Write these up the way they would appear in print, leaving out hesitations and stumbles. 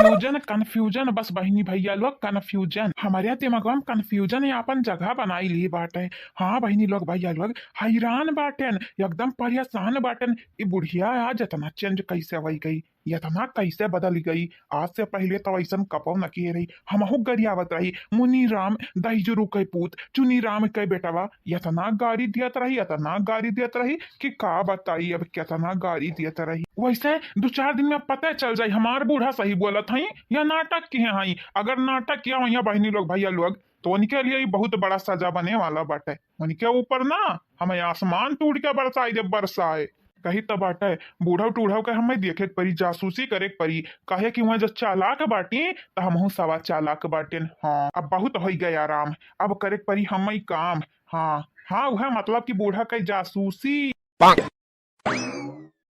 Confusion confusion बस बहिनी भैया लोग कन्फ्यूजन हमारे दिमाग में कन्फ्यूजन अपन जगह बनाई ली बाटे। हाँ बहिनी लोग भैया लोग हैरान बाटन एकदम परेशान बाटन। ये बुढ़िया आज इतना चेंज कैसे हो गई, इतना कैसे बदल गई। आज से पहले तो ऐसा कपो न किए रही, हमहू गरियावत रही मुनि राम दहीजुरु के पूत चुनी राम के बेटवा इतना गाड़ी दियत रही, इतना गाड़ी दियत रही कि का बताई अब कितना गाड़ी दियत रही। वैसे 2-4 दिन में पता चल जाये हमार बूढ़ा सही बोलत हई या नाटक किए हई। अगर नाटक किया हो बहनी लोग भैया लोग तो उनके लिए ही बहुत बड़ा सजा बने वाला बाटे। उनके ऊपर ना हमें आसमान टूट के बरसाए जब बरसाए कही तब बाटे। बूढ़ा टूढ़ा के हमें देखे परी, जासूसी करे परी, कहे कि वह जो चालाक बाटी तो हम सवा चालाक बाटेन। हाँ अब बहुत हो गए आराम, अब करे परी हम काम। हाँ हाँ वह मतलब कि बूढ़ा के जासूसी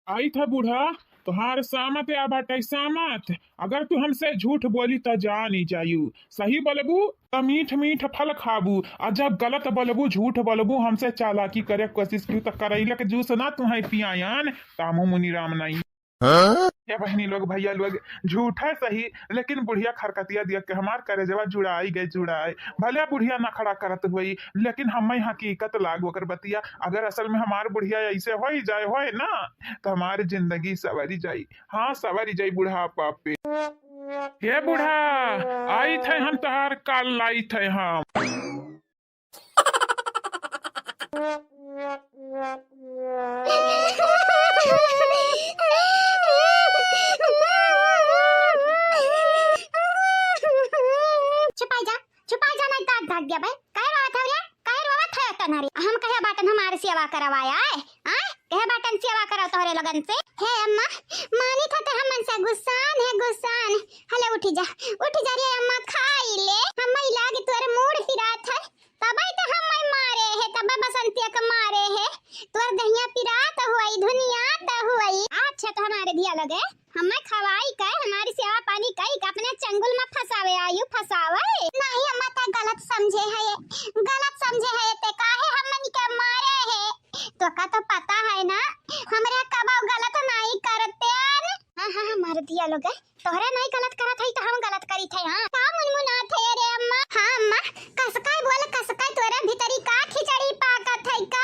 आई था। बूढ़ा तुहार सामत या बाटे सामत, अगर तू हमसे झूठ बोली तो जानी जायू, सही बोलबू तो मीठ मीठ फल खाबू, और जब गलत बोलबू झूठ बोलबू हमसे चालाकी करे कोशिश की तो करैला के जूस ना तुम्हें पियायान तामू मुनि राम नहीं। ये बहनी लोग भैया लोग झूठ है सही, लेकिन बुढ़िया खरकतिया दिया के हमार करे जवा जुड़ाई गए जुड़ाए। भले बुढ़िया ना खड़ा करत हुई लेकिन हमें हकीकत लागू कर बतिया। अगर असल में हमार बुढ़िया ऐसे हो ही जाए होए ना तो हमारी जिंदगी सवरी जाई। हाँ सवरी जाई बुढ़ापा पे। हे बूढ़ा आई थे हम तहार काल लाई थे हम। भाग गया भाई काय बात है रे, काय रोवत है तनारी। हम कहे बाटन हमारे सेवा करवाया है हां, कहे बाटन सेवा करो तोरे लगन से। हे अम्मा मानी था ते हमन से गुस्सान है गुस्सान। हले उठी जा रे अम्मा खाई ले। हम लागे तोरे मूड फिरात है तबई तो हम मारे है, तब बसंतिया के मारे है तोर दहिया पिरात हुई दुनिया त हुई। अच्छा तो हमारे दिया लगे हमें खवाई का हमारी सेवा पानी कई का अपने चंगुल में फसावे आयु फसावे नहीं। अम्मा ता गलत समझे है ते काहे हमन के मारे है तो का तो पता है ना हमरे कबो गलत नहीं करते यार। हां मार दिया लोग तोहरे नहीं गलत करत है तो हम गलत करी थे। हां का मुनमुना थे रे अम्मा। हां अम्मा कसकाय बोल कसकाय तोरे भीतरी का खिचड़ी पाकत है का।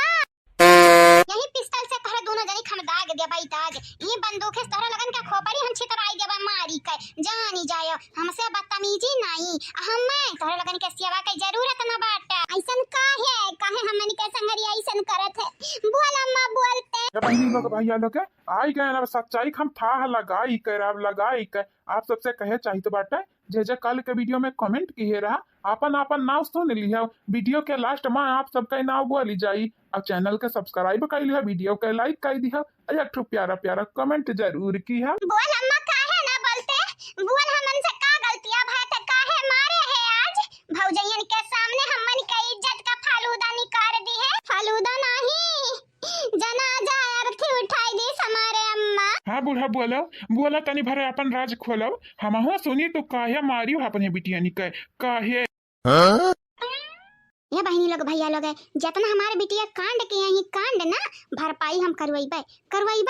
यही पिस्तौल से तोहरे दोनों जनी खम दाग दे भाई दाग। ये बंदूक है तोहरे लगन के खोपड़ी हम छितराई देबा मारी के जानी जायो। हमसे बदतमीजी नहीं, हमें तोहरे लगन के सेवा के जरूरत न बाटे। ऐसन काहे हमन के संगरी ऐसन करत है बोल अम्मा बोलते। ये बहनी लोग भैया लोग आई गए अब सच्चाई हम था लगाई कर अब लगाई कर आप सबसे कहे चाहिए बाटे। जे कल के वीडियो में कमेंट किए रहा अपन अपन नाम सुन लिया। वीडियो के लास्ट में आप सबका नाम बोली जाई। अब चैनल के सब्सक्राइब कर लिया, वीडियो के लाइक कर दिया, एक ठो प्यारा प्यारा कमेंट जरूर किया। बोल अम्मा काहे ना बोलते, बोल हमन से का गलतियां भाई ते काहे मारे है आज भौजैयन के सामने हमन के इज्जत का फालूदा निकाल दी है। फालूदा नहीं जनाजा अर्थी उठाई दी हमारे अम्मा। हाँ बूढ़ा बोला तनी भरे अपन राज खोलो हमहु सुनी तो काहे मारियो अपने बिटिया निकल काहे। ये बहनी लोग भैया लोग जितना हमारे बिटिया कांड के यही कांड ना भरपाई हम करवाइबा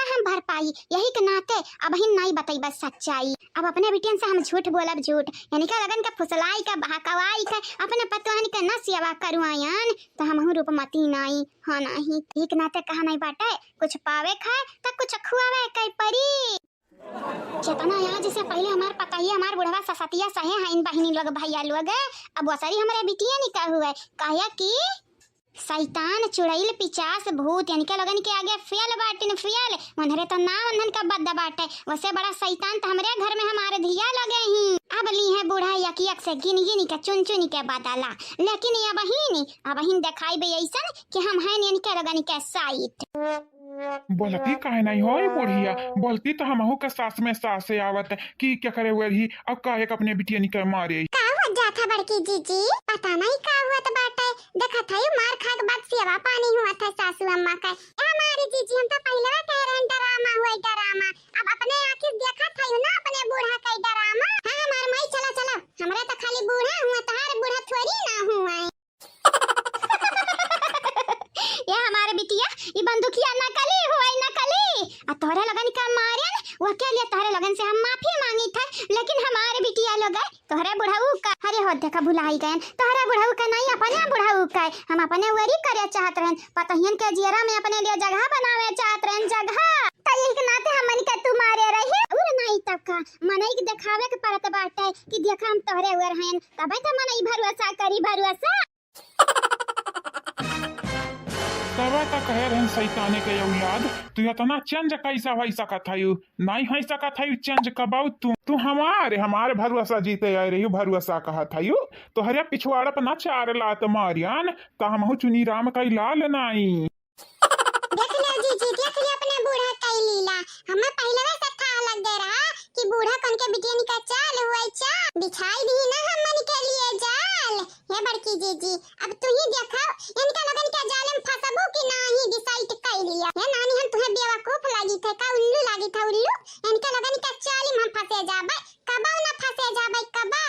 हम भरपाई। यही के नाते अब ही नहीं बताइबा सच्चाई। अब अपने बिटियन से हम झूठ बोलब झूठ यानी का लगन का फुसलाई का बहकवाई का अपने पतवाहन का न सेवा करवायन तो हम रूपमती नहीं। हाँ नहीं एक नाते कहा नहीं बाटे कुछ पावे खाए तो कुछ खुआवे कई परी। चेतना यहाँ जैसे पहले हमार पता ही हमार बुढ़वा ससतिया सहे हैं इन बहनी लोग भैया लोग। अब वसरी हमारे बिटिया निकाल हुआ काया की शैतान चुड़ैल पिचास भूत यानी के लगन के आगे फेल बाटिन फेल मनहरे तो नाम उन्हन का बद्दा बाटे। वैसे बड़ा शैतान तो हमरे घर में हमारे धिया लगे ही। अब ली है बूढ़ा यकियक से गिन गिन के चुन चुन के बदला, लेकिन अब बहिन दिखाई बे ऐसन कि हम हैं यानी के लगन के साइट। बोलती काहे नहीं हो बुढ़िया, बोलती तो हमहू के सास में सासे आवत कि क्या करे हुए ही अब काहे अपने बिटिया निकल मारे। का हो जाता बड़की जीजी पता नहीं का हुआ तो बाटे देखा था मार खा के बाद सेवा पानी हुआ था सासू अम्मा का। हमारी जीजी हम तो पहले कह रहे डरामा हुआ डरामा। अब अपने आंखें देखा था ना अपने बूढ़ा का डरामा। हां हमार माई चला हमरे तो खाली बूढ़ा हुआ तहार बूढ़ा थोड़ी ना हुआ। ये हमारे बिटिया ये बंदूकिया नकली हुई नकली। आ तोहरे लगन का मारन वो के लिए तोहरे लगन से हम माफी मांगी थे लेकिन हमारे बिटिया लोग है तोहरे बुढ़ऊ का अरे हो देखा भुलाई गए तोहरे बुढ़ऊ का नहीं अपने बुढ़ऊ का हम अपने वरी करे चाहत रहन पतहियन के जियरा में अपने लिए जगह बनावे चाहत रहन जगह तई के नाते हमन के तू मारे रही और नहीं तब का मनई के दिखावे के परत बाटे कि देखा हम तोहरे उर हन तबे त मनई भरोसा करी भरोसा तबे तक कहे रहन सैताने के औलाद तू इतना चेंज कैसा हो सकत हयू नहीं हो सकत हयू चेंज कबाऊ तू हमारे भरोसा जीते आए रही भरोसा कहत हयू तोहरे पिछवाड़ा पर न चार लात मारियान त हमहु चुनी राम कई लाल नहीं देख ले जीजी देख ले अपने बूढ़ा कई लीला हमें पहले से था लग दे रहा कि बूढ़ा कन के बिटिया का चाल हुआ चा बिछाई दी ना हमन के लिए जाल हे बड़की जीजी अब तू ही देखा इनका लगन के जाल में फसबो कि नहीं डिसाइड कर लिया हे नानी हम तुम्हें बेवकूफ लागी थे का उल्लू लागी था उल्लू इनका लगन के चाल में हम फंसे जाबे कबा ना फंसे जाबे कबा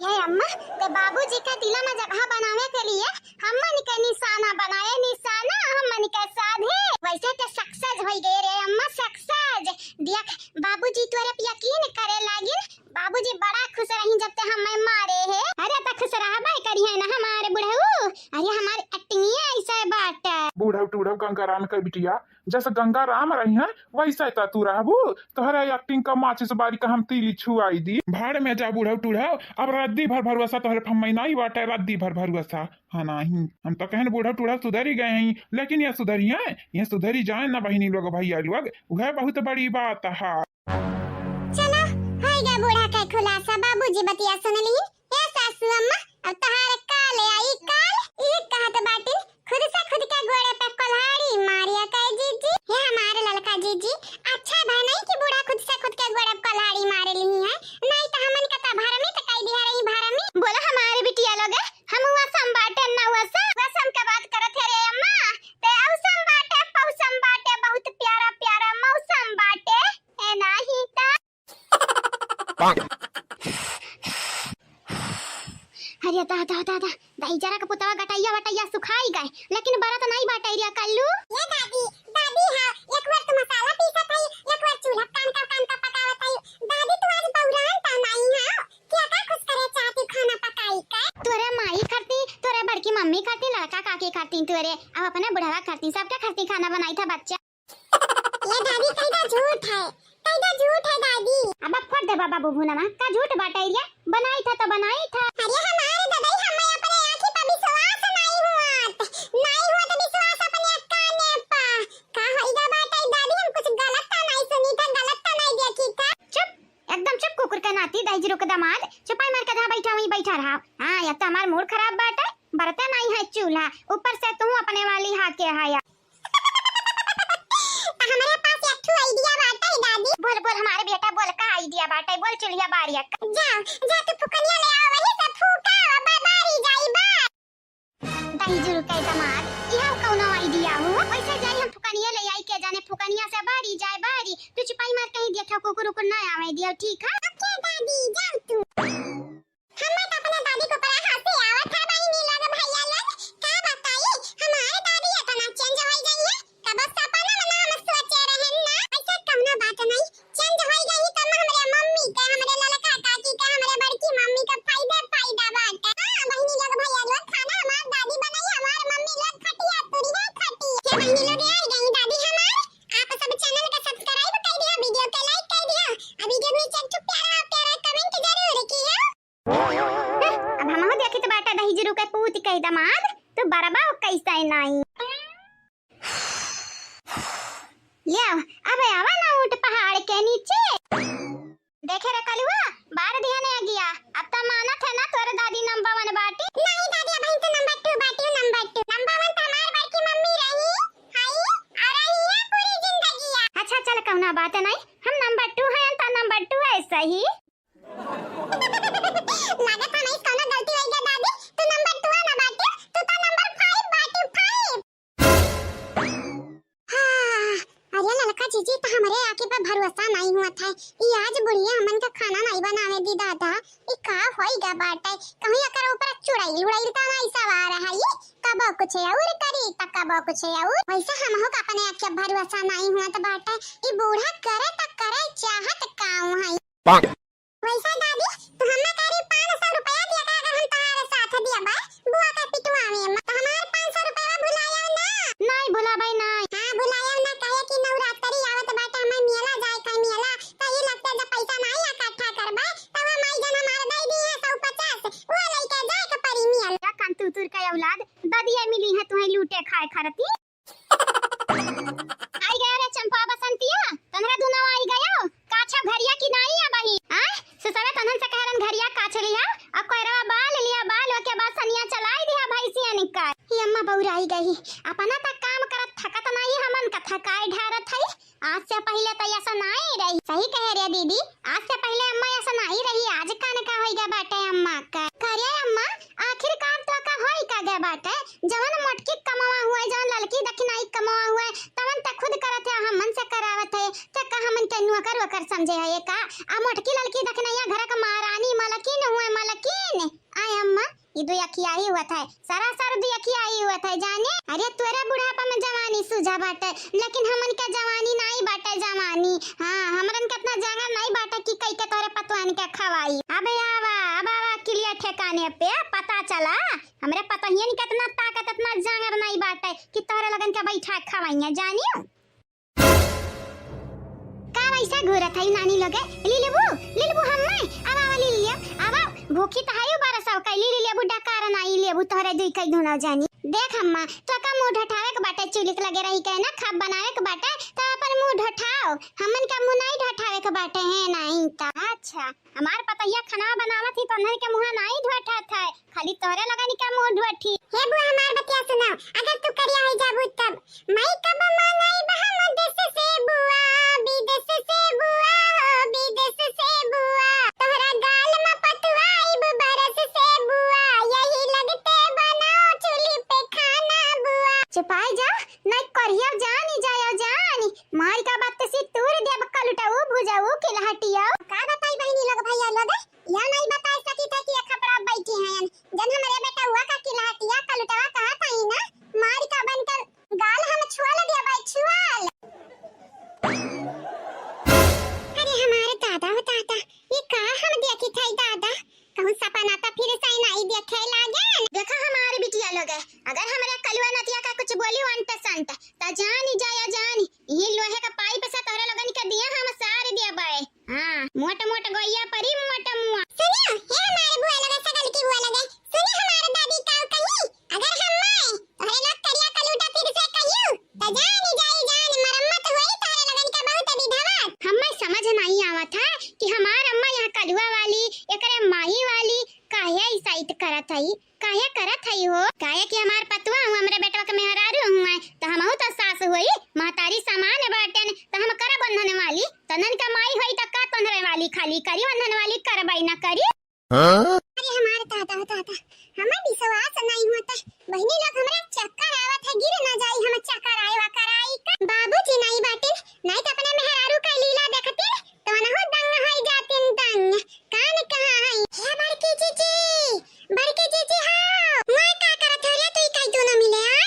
ये अम्मा ते बाबूजी का दिला में जगह बनाने के लिए हमन के निशाना बनाए निशाना हमन के साधे वैसे तो सक्सेस हो गए रे अम्मा सक्सेस देख बाबूजी तोरे पे यकीन करे लागिन बाबूजी बड़ा खुश रही जब ते हमें मारे है अरे त खुश रहबे करिए ना हमारे बुढ़ऊ अरे हमारी एक्टिंग ऐसा बात बूढ़ऊ टूढ़ऊ गंगाराम के बिटिया जैसे गंगाराम रही है वैसे त तू रहबू तोहरा एक्टिंग का माचिस बारी का हम तीली छुआई दी भाड़ में जा बूढ़ऊ टूढ़ऊ अब रद्दी भर भरुआ तोहरे फम्मई नहीं बाटे रद्दी भर भरुआ हाँ नहीं हम तो कहन बूढ़ऊ टूढ़ऊ सुधरी गए हैं लेकिन ये सुधरी है ये सुधरी जाए ना बहिनी लोग भैया लोग वह बहुत बड़ी बात है चलो होएगा बूढ़ा का खुलासा बाबूजी बतिया सुन ली ए सासू अम्मा अब तहारे काल आई काल एक कहत बाटी खुद से खुद के गोड़े पे कुल्हाड़ी मारिया कहे जीजी ये हमारे ललका जीजी अच्छा भाई नहीं कि बूढ़ा खुद से खुद के गोड़े पे कुल्हाड़ी मारे ली है नहीं तो हमन का भर में तो कई दिया रही भर में बोला हमारे बिटिया लोग हम हुआ संबाटे ना हुआ सा वसम के बात करत है रे अम्मा ते औसम बाटे पौसम बाटे बहुत प्यारा प्यारा मौसम बाटे ए नाही ता अरे दादा दाई जरा का पुतवा गटैया वटैया सुखाई गए लेकिन बरत नहीं बाटैरिया कल्लू ये दादी हां एक बार तो मसाला पीसत है एक बार चूल्हा कान का पकावत है दादी तू आज बौरान ता नहीं हां क्या का खुश करे चाहती खाना पकाई का तोरे माई करती तोरे बड़की मम्मी करती लड़का काकी करती तोरे अब अपने बुढ़ावा करती सबका करती खाना बनाई था बच्चा ये दादी कैदा झूठ है दादी अब फोड़ दे बाबा बुबुना का झूठ बाटैरिया बनाई था तो बनाई था अरे हमारे दादाई हमें अपने आंखी पर विश्वास नहीं हुआ तो विश्वास अपने काने पा का होइगा बाटै दादी हम कुछ गलत तो नहीं सुनी था गलत तो नहीं देखी था चुप एकदम चुप कुकुर का नाती दाईजीरो का दामाद चुपाई मार के बैठा रहा हां या तो हमार मूड खराब बाटै बरता नहीं है चूल्हा ऊपर से तू अपने वाली हाके हाया हमारे पास एक ठो आईडिया बाटै दादी बोल हमारे बेटा बोल का आईडिया बाटै बोल चुलिया बारिया जा तू फुकनिया ले आ वही से फूका बारी जाई बा दाई जरूर कह दमाद यह कौनो आईडिया हो वैसे जाई हम फुकनिया ले आई के जाने फुकनिया से बारी जाए बारी तू चिपाई मार कहीं देखा कुकुर को ना आवे दिया ठीक है ओके दादी जाओ तू हम तो अपने दादी को बड़ा हंसी आवत था बहिनी लोग भैया लोग का बताई हमारे दादी इतना चेंज हो गई है कब सपना में हम सोचे रहे ना ऐसा कौनो बात नहीं चेंज हो गई तो हमारे मम्मी के हमारे ललका काकी के हमारे बड़की मम्मी का फायदा बात हां बहिनी लोग भैया लोग खाना हमार दादी बनाई हमार मम्मी लोग खटिया तुरी ना खटी ये बहिनी लोग आ गई दादी हमार आप सब चैनल का सब्सक्राइब कर दिया वीडियो को लाइक कर दिया अभी वीडियो में चल प्यारा कमेंट जरूर किया अब हम हो देखी तो बाटा दही जरूर के पूत कह दमाद तो बरबा कैसा नहीं ये अब आवा ना ऊंट पहाड़ के नीचे देखे रे कलुआ बार ध्यान आ गया अब तो माना था ना तोरे दादी नंबर 1 बाटी नहीं दादी अब तो नंबर 2 बाटी नंबर 1 तो हमार बड़की मम्मी रही हाय आ रही है पूरी जिंदगी अच्छा चल कहना बात नहीं हम नंबर 2 हैं तो नंबर 2 है सही लागत है नहीं कोनो गलती हो गई दादी तू नंबर 2 ना बाटी तू तो नंबर 5 बाटी 5 अरे ललका जीजी तो हमारे आके पर भरोसा नहीं हुआ था ये आज बुढ़िया हमन का खाना नहीं बनावे दी दादा ये का होइगा बाटे कहीं अकर ऊपर चुड़ाई उड़ाई तो नहीं सवार है ये कब कुछ और करी त कब कुछ और वैसे हम हो अपने आके भरोसा नहीं हुआ तो बाटे ये बूढ़ा करे त करे चाहत काऊ है सही कह रही दीदी, आज से पहले अम्मा ऐसा नहीं रही, आज काने का होइगा बाटे अम्मा का। करे अम्मा आखिरकार तो का होई का गे बाटे, जवन मोटकी कमावा हुआ है, जवन लड़की दखनाई कमावा हुआ है, तवन त खुद करत है, हम मन से करावत है, त का हमन के नुकर वकर समझे है का। आ मोटकी लड़की दखनैया घर का महारानी मलकिन हुए मलकिन। आय अम्मा ये दुयखिया ही हुआ था, सरासर दुयखिया ही हुआ था जाने। अरे तोरा बुढ़ापा में जवानी सूझा बाटे, लेकिन हमन का जवानी नहीं बाटे जवानी। हाँ हमरन कितना जांगर नहीं बाटे कि कई के तोरे पतवान के खवाई। अबे आवा अब आवा क्लियर ठिकाने पे पता चला हमरे पतहियन कितना ताकत इतना जांगर नहीं बाटे कि तोरे लगन के बैठा खवाइया जानियो। का वैसा घूरत है नानी लोगे ली लेबू हम्मे अब आवा ली लिया अब भूखी त हायो बारा सब कैली ली लेबू डकार नहीं लेबू तोरे दुई कई धुना जानी। देख अम्मा तो का मुंह ढठावे के बाटे, चुलिक लगे रही के ना खब बनावे के बाटे तो अपन मुंह ढठाओ, हमन का मुंह नहीं ढठावे के बाटे है नहीं ता। अच्छा हमार पतैया खाना बनावत ही तोहर के मुंह नहीं ढठात है, खाली तोरे लगनी का मुंह ढठी। हे बुआ हमार बतिया सुनाओ, अगर तू करिया है जाबू तब मैं कब मांगाई बहम देश से बुआ, विदेश से बुआ हो विदेश से बुआ, तोहरा गाल में पतवाई बरस से बुआ, यही लगते बनाओ चुली पे खाना बुआ। चुपाई जा नहीं करिया जानी जायो जानी, मार का बात से तूर देब कलुटाऊ भुजाऊ किलहटिया। का बताई बहनी लोग भैया लोग या नहीं बता सकी था कि खपरा बैठी हैं जन हमारे बेटा हुआ का किलहटिया कलुटावा कहा था ही ना, मार का बनकर गाल हम छुआ दिया भाई छुआल। अरे हमारे दादा हो दादा ये का हम देखी था दादा कहूं सपना था फिर सही नहीं देखे लागे। देखा हमारे बिटिया लोग अगर हमारे कलवा नतिया का कुछ बोली वंट संत ता जानी जाया जानी ये लोहे का पाइप से तोरे लगन के दिया हम सारे दिया बाए। हां मोट मोट गोइया परी मोट मुआ सुनियो हे हमारे बुआ लगे सगल की बुआ लगे सुनियो हमारे दादी का कही अगर हम माए तोरे लोग करिया कलूटा फिर से कहियो ता जानी जाई मरम्मत होई तोरे लगन के बहुत विधवा। हमें समझ नहीं आवत है कि हमार अम्मा यहां कलवा वाली एकरे माही वाली काहे ईसाइत करत हई, काहे करत हई हो, काहे कि हमार पतवा हूं हमरे बेटवा के मेहरारू हुआ त हमहु त सास होई महतारी समान बाटन त हम कर बंधन वाली तनन का माई होई त का तनरे वाली खाली करी बंधन वाली करबाई ना करी। अरे हमारे दादा हमें विश्वास नहीं होता बहनी लोग हमरे चक्कर आवत है गिर ना जाई हम चक्कर आएवा कराई का बाबूजी नहीं बाटे नहीं त अपने मेहरारू का लीला देखते तो ना हो दंग होई जातिन दंग कान कहां है हे बड़की जीजी हां मैं का करत हरिया तू काई दोनों मिले आ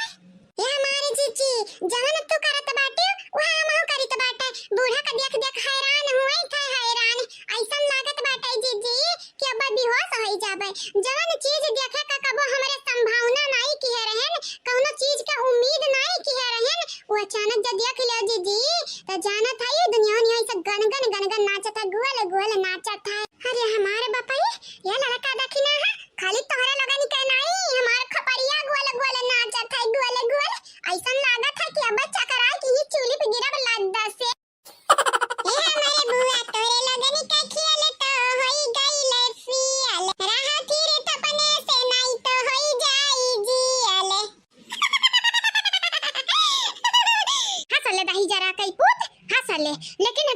ये हमारे जीजी जवन तू करत बाटे वो हम करित बाटे बूढ़ा का देख हैरान हुई था हैरान ऐसा लागत बाटे जीजी कि अब बेहोश हो जाबे जवन चीज देखे का कबो हमरे संभावना नहीं की है रहन कोनो चीज का उम्मीद नहीं की है रहन वो अचानक जब देख लियो जीजी त जाना था ये दुनिया में ऐसा गन नाचता गोल नाचता है। अरे हमारे बापा ये लड़का देखी ना है खाली तोहरे लगन के नहीं हमार खपरिया गोल नाचता है गोल ऐसा लागत है कि अब चकरा की ही चूली पे गिरब लद्दा से। ए हमारे बुआ तोरे लगन के खेल तो होई गईले फियल रहा फिर तपने से नहीं तो होई जाई जियल। हंसले दही जरा कई पूत हंसले लेकिन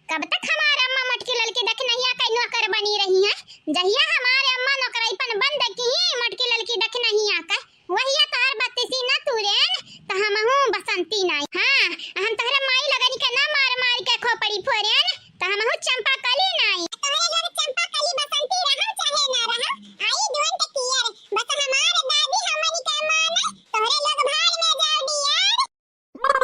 कब तक हमारे अम्मा मटकी लड़की देखनैया कई नौकर बनी रही है, जहिया हमारे अम्मा नौकराईपन बंद की मटकी लड़की देखनैया का वहिया तोहर बत्तीसी न तुरेन त हमहु बसंती नहीं। हां हम तोहरे माई लगनी के ना मार के खोपड़ी फोरेन त हमहु चंपा कली नहीं तोहरे लोग चंपा कली बसंती रहम चाहे ना रहम आई डोंट केयर बस हमारे दादी हमनी के माने तोहरे लोग भाड़ में जाओ डियर। वाह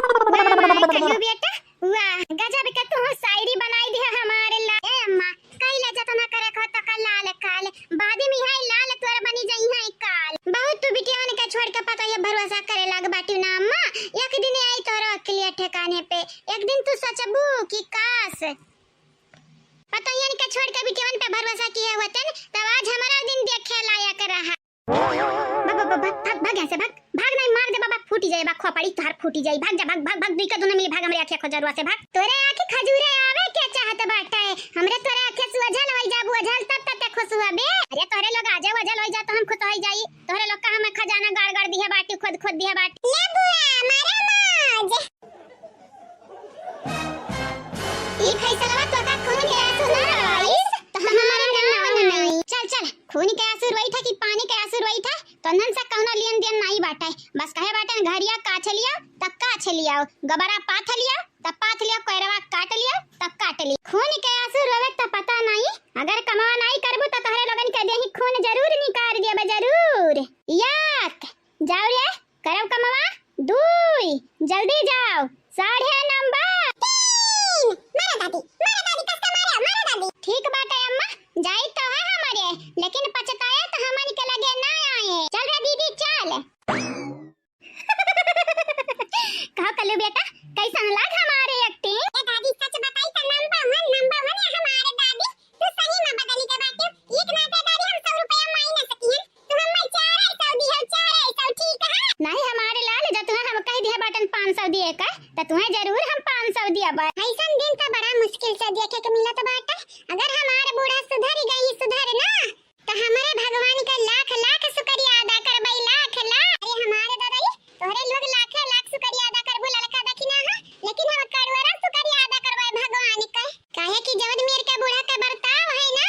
कलू बेटा वाह गजब के तू शायरी बनाई दे हमारे ला। ए अम्मा कैला जतना करे खो त लाल काल बाद में है लाल तोर बनी जाई है काल बहुत तू बिटियान के छोड़ के पता ये भरोसा करे लग बाटी ना अम्मा एक दिन आई तोर अकेले ठिकाने पे एक दिन तू सोचबू कि काश पता ये के छोड़ के बिटियान पे भरोसा किए होतन तब आज हमारा दिन देखे लायक रहा। भाग ऐसे भाग नहीं मार दे बाबा फूटी जाए बा खोपड़ी तार फूटी जाए भाग जा भाग दुई का दोनों मिले भाग हमरे आंखें खजरवा से भाग तोरे आंखें खजूरे आवे क्या चाहत बाटा है हमरे तोरे आंखें सुझल होई जा बुझल तब तक खुश हुआ बे। अरे तोरे लोग आजे वजल होई जा तो हम खुश होई जाई तोरे लोग का हमें खजाना गाड़ दिया बाटी खुद दिया बाटी ले बुआ मारा माज ई कैसे पाछ लिया, गबरा पाथ लिया तब पाथ लिया, कोयरवा काट लिया तब काट लिया। खून के आंसू रोवे त पता नहीं, अगर कमावा नहीं करबू त तोहरे लोगन के देही खून जरूर निकाल दिया बे जरूर। याक जाओ रे करब कमावा। 2 जल्दी जाओ। 9:30 मारा दादी कसका मारा दादी। ठीक बात है अम्मा, जाई तो है हमारे, लेकिन पछताए तो हमन के लगे ना आए। चल रे दीदी चल। कहो कल्लू बेटा कैसा लग हमारे एक्टिंग? ए दादी सच बताई तो नंबर 1 है हमारे दादी। तू सही में बदली के बात एक ना दे दादी, हम 100 रुपया माई ना सकी है तो हम 400 दी है, 400 ठीक है। नहीं हमारे लाल जो तुम्हें हम कह दिया बटन 500 दिए का तो तुम्हें जरूर हम 500 दिया बा। ऐसा दिन तो बड़ा मुश्किल से देखे के मिला तो बात। अगर हमारे बूढ़ा सुधर गई सुधर ना तो हमारे भगवान का लाख लाख शुक्रिया अदा करबई, लाख लाख। अरे हमारे दादाजी तोहरे लोग लाख लाख शुक्रिया अदा करबो लड़का दखिना है, लेकिन हम कड़वरा शुक्रिया अदा करबई भगवान का। काहे कि जब मेर के बूढ़ा का बर्ताव है ना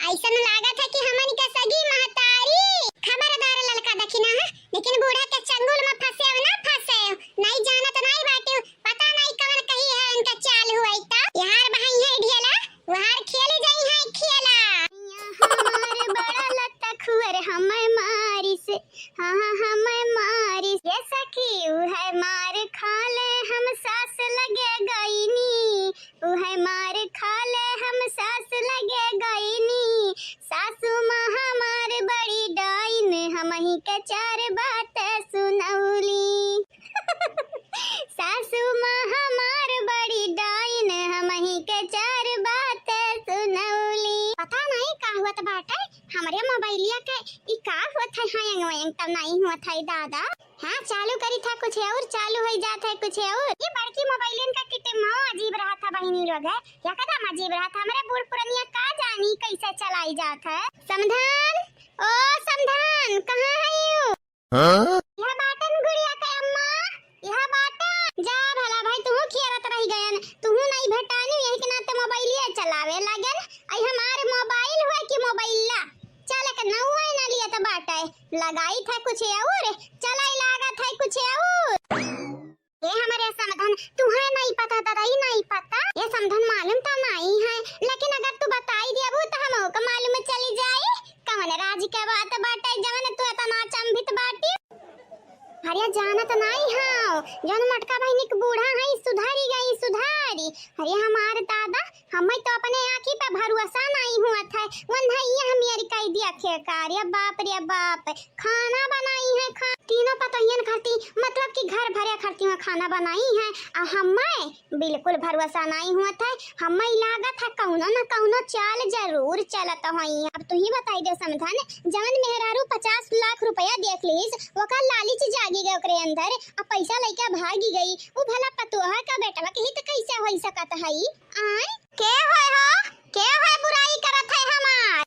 ऐसन लागत है कि हमन के सगी महतारी। खबरदार लड़का दखिना है, लेकिन बूढ़ा के चंगुल में फंसे ना फंसे नहीं जानत नहीं बाटे, पता नहीं कवन कही है उनका चाल हुई तो यार भाई है ढेला वहां खेली जाई है खेला। हमार बड़ा लत्ता खुर हमें मारी से, हां हमें मारी ये सखी है मार खा ले हम सास लगे गईनी, है मार खा ले हम सास लगे गईनी। सासू मां हमार बड़ी डाइन हम ही के 4 बात सुनौली। सासू मां हमार बड़ी डाइन हम ही के 4 बात सुनौली। पता नहीं का हुआ बाटे हमारे मोबाइलिया के ई का होत है हयंग तब नहीं होत है दादा। हां चालू करी था कुछ और चालू हो जाता है कुछ और। ये बड़की मोबाइलियन का कितने अजीब रहा था बहिनी लोग है या कदम अजीब रहा था। हमारे बूढ़ पुरनिया का जानी कैसे चलाई जात है। समधान ओ समधान कहां है यू? हां यह बाटन गुड़िया के अम्मा, यह बाटन जा भला भाई तू खियारत रह गयन, तू नहीं भेटानी यही के नाते मोबाइलिया चलावे लागन। आई हमारे मोबाइल हुआ कि मोबाइलला चल के नौवा ना लिया तो बाटे लगाई था कुछ और चलाई लागत है कुछ और। ये हमारे समधन तुम्हें नहीं पता दादा ही नहीं पता, ये समधन मालूम तो नहीं है, लेकिन अगर तू बताई दिया तो हमको को मालूम चली जाए कवन राज के बात बाटे जवन तू इतना चंभित बाटी। अरे जानत नहीं हां जन मटका बहिनी के बूढ़ा है सुधारी गई सुधारी। अरे हमारे दादा हमें तो अपने आंखी पे भरोसा नहीं हुआ था वन भैया हम यार कह दिया खे कार्य बाप रे बाप खाना बनाई है तीनों पतोहियन खाती मतलब कि घर भरे खर्ची में खाना बनाई है और हमें बिल्कुल भरोसा नहीं हुआ था। हमें लागत है कौनो न कौनो चाल जरूर चलत होई। अब तू ही बताई दे समझाने जवन मेहरारू 50 लाख रुपया देख लीस ओका लालच जागी गए ओकरे अंदर अब पैसा लेके भागी गई वो भला पतोहा का बेटवा के हित कैसे होई सकत है। आय के होय हो के होय बुराई करत है हमार।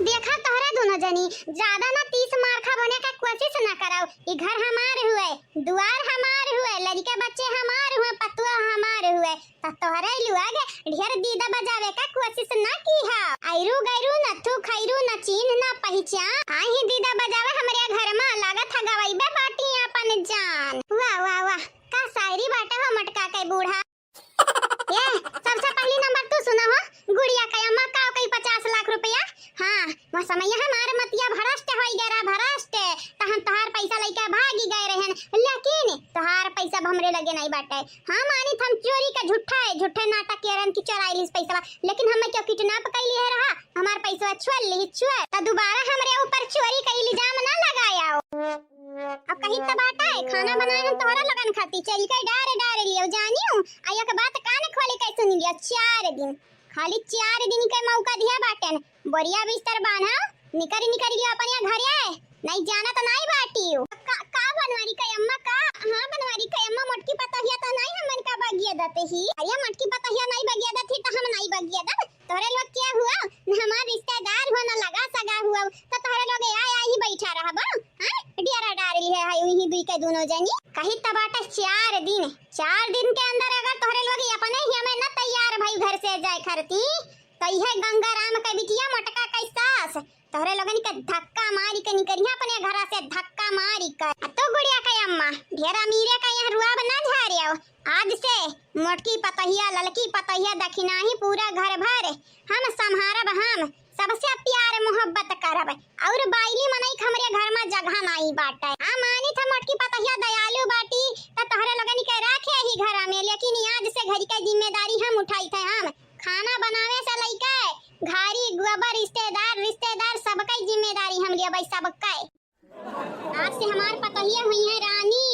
देखा तोहरा दोनों जनी ज्यादा ना 30 मारखा बने का कोशिश ना कराओ। ये घर हमार हुए दुआर हमार हुए लड़के बच्चे हमार हुए पतुआ हमार हुए त तोहरा लुआग ढेर दीदा बजावे का कोशिश ना की है। आइरू गैरू न थू खैरू न चीन न पहचान आही दीदा बजावे हमरे घर में लागत है गवाईबे बाटी अपन जान। वाह वाह वाह का शायरी बाटे हो मटका के बूढ़ा। ये सबसे पहली नंबर तू सुना हो गुड़िया का अम्मा का कई 50 लाख रुपया। हां वो समय हमारे मतिया भ्रष्ट होई गरा भ्रष्ट तहन तोहार पैसा लेके भागी गए रहन लेकिन तोहार पैसा हमरे लगे नहीं बाटे। हां मानी हम चोरी का झूठे नाटक केरन की चोराई लिस पैसा लेकिन हम क्यों किडनैप कैली है रहा हमार पैसा छुअल ली छुए त दोबारा हमरे ऊपर चोरी का इल्जाम ना लगाया। अब कहीं तो बात है खाना बनाए हम तोहरा लगन खाती चल के डारे लियो जानियो आया के बात कान खोले के सुन लियो 4 दिन खाली 4 दिन के मौका दिया बाटन बोरिया बिस्तर बांधा निकरी लियो अपन या घर आए नहीं जाना तो नहीं बाटियो का बनवारी का अम्मा का। हां बनवारी का अम्मा मटकी पतहिया तो नहीं हमन का बगिया दते ही अरे मटकी पतहिया नहीं बगिया दते तो हम नहीं बगिया द तोरे लोग क्या हुआ हमार रिश्तेदार हो ना लगा सगा हुआ तो तोरे लोग आया ही बैठा रहा बा हां डियारा डार ली है यही दुई के दोनों जनी कहीं तबाटा 4 दिन के अंदर अगर तोरे लोग अपने ही हमें ना तैयार भाई घर से जाए खरती तो यह गंगाराम के बिटिया मटका के सास तोरे लोगन के धक्का मारी के निकरिया अपने घर से धक्का मारी कर तो गुड़िया के अम्मा ढेर अमीरे का यहाँ रुआ बना झारियो। आज से मोटकी पतहिया ललकी पतहिया दखिना ही पूरा घर भर हम संहारब, हम सबसे प्यार मोहब्बत करब और बाइली मनई हमरे घर में जगह नहीं बाटे। आ मानी था मोटकी पतहिया दयालु बाटी त तोहरे लगन के रखे ही घर में, लेकिन आज से घर की जिम्मेदारी हम उठाई थे। हम खाना बनावे से लेके घारी गोबर रिश्तेदार सबका जिम्मेदारी हम लेबै सबका। आज से हमार पतहिया हुई है रानी,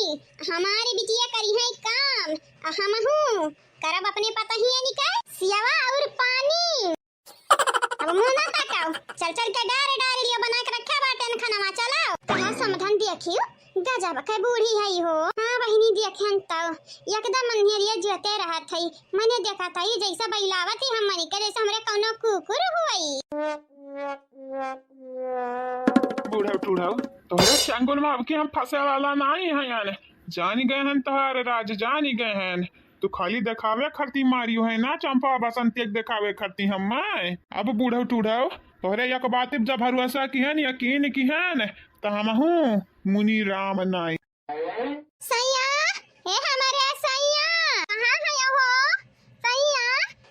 हमारी बिटिया करी है काम, हमहू करब अपने पतहिया निकाल सियावा और पानी। अब मुंह ना ताकाओ, चल के डारे लियो बना के रखा बाटन खाना चलाओ। कहा समधन देखियो गजब के बूढ़ी है हो। हां बहिनी देखन तो एकदम मनहरिया जोते रहत है। मैंने देखा था ये जैसा बैलावत ही हम मनी के जैसे हमरे कौनो कुकुर हुई। बूढ़ा टूढ़ा तोहरे चंगुल में अब के हम फंसे वाला नहीं है यानी जानी गए हैं तोहरे राज जानी गए हैं। तू खाली दिखावे खरती मारियो है ना चंपा बसंत एक दिखावे खरती हम मैं। अब बूढ़ा टूढ़ा तोहरे एक बात जब भरोसा की है यकीन की है तो हम हूँ मुनि राम नाई। सैया ए हमारे सैया कहां है हो? सैया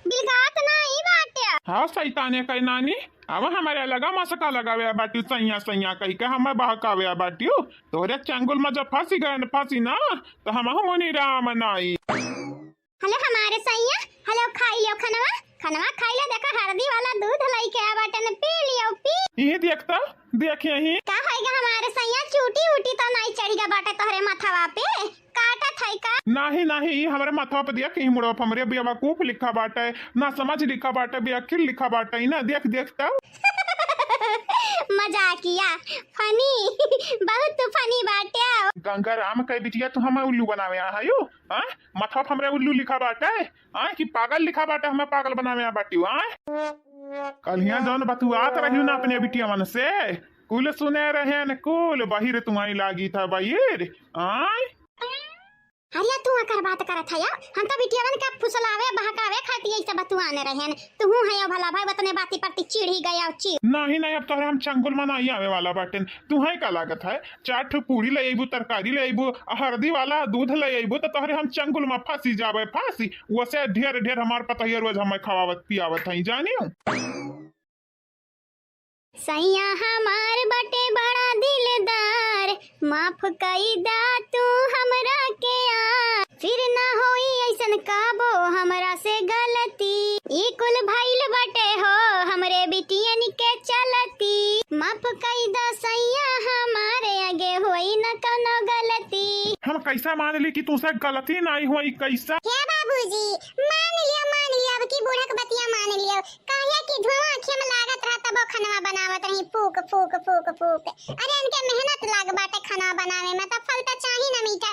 बिलगात नहीं बाटे। हाँ सैताने कई नानी अब हमारे लगा मसका लगावे बाटी सैया सैया कही के हमें बहकावे बाटी तोरे चंगुल में जब फंसी ना तो हम मुनि राम नाई। हेलो हमारे सैया, हेलो खाई लियो खनवा खाई ले। देखा हल्दी वाला दूध लाई के आ बटन पी लियो पी। ये देखता देखिए ही का होएगा हमारे सैया? चूटी उटी तो नहीं चढ़ीगा बाटे तोहरे माथावा पे, काटा थाई का? नहीं हमारे माथवा पे दिया कहीं मुड़वा हमरे बेवकूफ लिखा बाटे ना समझ लिखा बाटे बेअक्ल लिखा बाटे ना देखता मजाकिया फनी बहुत फनी बाटे। गंगा राम कह बिटिया तू हमें उल्लू बनावे आयो हां माथवा हमरे उल्लू लिखा बाटे हां कि पागल लिखा बाटे हमें पागल बनावे बाटी हां। कल यहाँ जौन बतुआत रही ना अपने बिटिया मन से कुल सुने रहे न कुल बहिर तुम्हारी लागी था बहिर आय। अरे तू कर बात करत है यार, हम तो बिटियावन का फुसलावे बहकावे खाती ऐसे बतुआने रहेन। तू है भला भाई बतने बाती परती चिढ़ी गया ची। नहीं अब तोहरे हम चंगुल में नहीं आवे वाला बाटेन। तू है का लागत है 4 ठो पूरी ले आइबू तरकारी ले आइबू हल्दी वाला दूध ले आइबू तो तोहरे हम चंगुल में फंसी जावे फांसी वैसे ढेर हमार पता ही रोज हमें खवावत पियावत है जानियो। सैया हमार बटे बड़ा दिलदार, माफ कई दा तू हमरा के आ, फिर ना होई ऐसन काबो हमरा से गलती। ई कुल भइल बटे हो हमरे बिटियन के चलती, माफ कई दा सैया हमारे आगे होई न कोनो गलती। हम कैसा मान ली कि तुमसे गलती नहीं हुई कैसा? हे बाबूजी मान लियो अब की बूढ़ा के बतिया मान लियो। काहे कि धुआं आँखें में लागत रहता वो खनवा बनावत रही फूक। अरे इनके मेहनत लाग बाटे खाना बनावे में तो फल तो चाही ना मीठा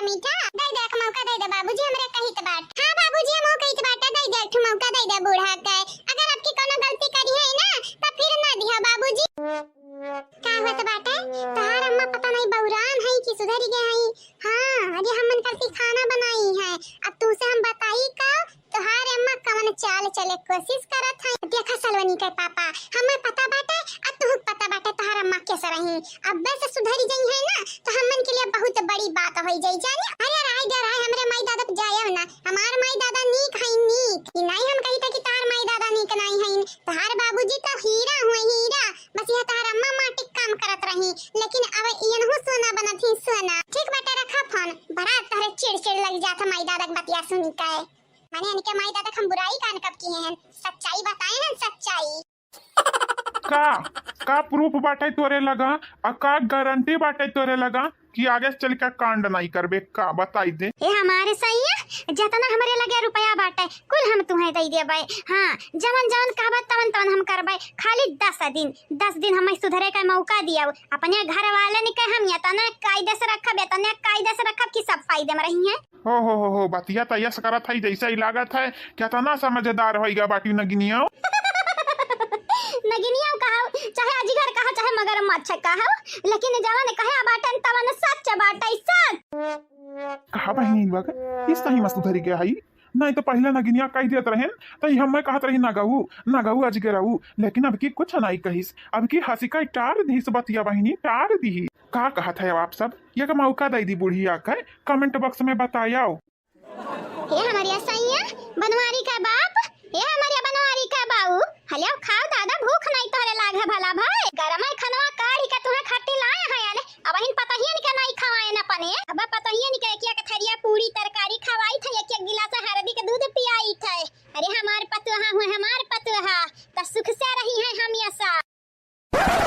दे देख मौका दे बाबूजी हमरे कहित बाट। हां बाबूजी हम कहित बाट दे देख मौका दे बूढ़ा के। अगर आपकी कोनो गलती करी है ना तो फिर ना दिया बाबूजी। का होत बाटे तोहार अम्मा पता नहीं बौरान है कि सुधरी गए है। हां अरे हमन कल खाना बनाई है अब तुमसे हम बताई का तोहार अम्मा कवन चाल चले कोशिश करत है। देखा सलवनी के पापा हमें पता बाटे अब तू पता बाटे तोहार अम्मा कैसे रही। अब बस सुधरी गई है ना तो हमन के लिए बहुत बड़ी बात हो जाई जाने। अरे राय डर है हमरे माई दादा के जाए ना, हमार माई दादा नीक है नीक ई नहीं हम कही था कि तोहार माई दादा नीक नहीं है। तोहार बाबूजी तो हीरा हुए हीरा, बस ये तोहार अम्मा माटी काम करत रही लेकिन अब इनहु सोना बनत ही सोना। ठीक बाटे रखा फोन बड़ा तोहरे चिड़ लग जाता माई दादा के बतिया सुन के। मैंने इनके माई दादा हम बुराई कान कब की हैं, सच्चाई बताए हैं सच्चाई। का प्रूफ बाटे तोरे लगा और का गारंटी बाटे तोरे लगा कि आगे चल के कांड नहीं करबे का बताई दे। ए हमारे सैया जतना हमरे लगे रुपया बाटे कुल हम तुम्हें दे देबे। हां जवन कहबत तवन हम करबे। खाली 10 दिन हमें सुधरे का मौका दियो। अपने घर वाले ने कह हम यतना कायदे से रखब कि सब फायदे में रही हैं। हो बतिया तो यस करत है जैसा ही लागत है क्या तना समझदार होइगा बाटी नगिनिया। नगिनिया कहा चाहे अजीगर कहा चाहे मगरमच्छ कहा लेकिन जवन कहे बाटन तवन सच बाटे सच। कहा बहिनी लगा इस सही मस्त धरी गया है नहीं तो पहले नगिनिया कह देत रहे तो हम मैं कहत रही ना गऊ अजगरऊ, लेकिन अब की कुछ नहीं कहिस, अब की हंसी का टार दी बतिया बहिनी टार दी। का कहत है आप सब, ये का मौका दे दी बुढ़िया का, कमेंट बॉक्स में बताओ। ये हमारी सैया बनवारी का बाप, ये हमारे बनवारी का बाऊ, हलिया खाओ दादा, भूख नहीं तोरे लागे भला भाई, गरम है खनवा काढ़ी का तुम्हें खट्टी लाए हैं यानी, अब इन पता ही नहीं के नहीं खवाए ना पने, अब पता ही नहीं के क्या थरिया पूरी तरकारी खवाई था, एक एक गिलास हल्दी के दूध पियाई था। अरे हमारे पतुहा हुए, हमारे पतुहा तो सुख से रही है हम ऐसा।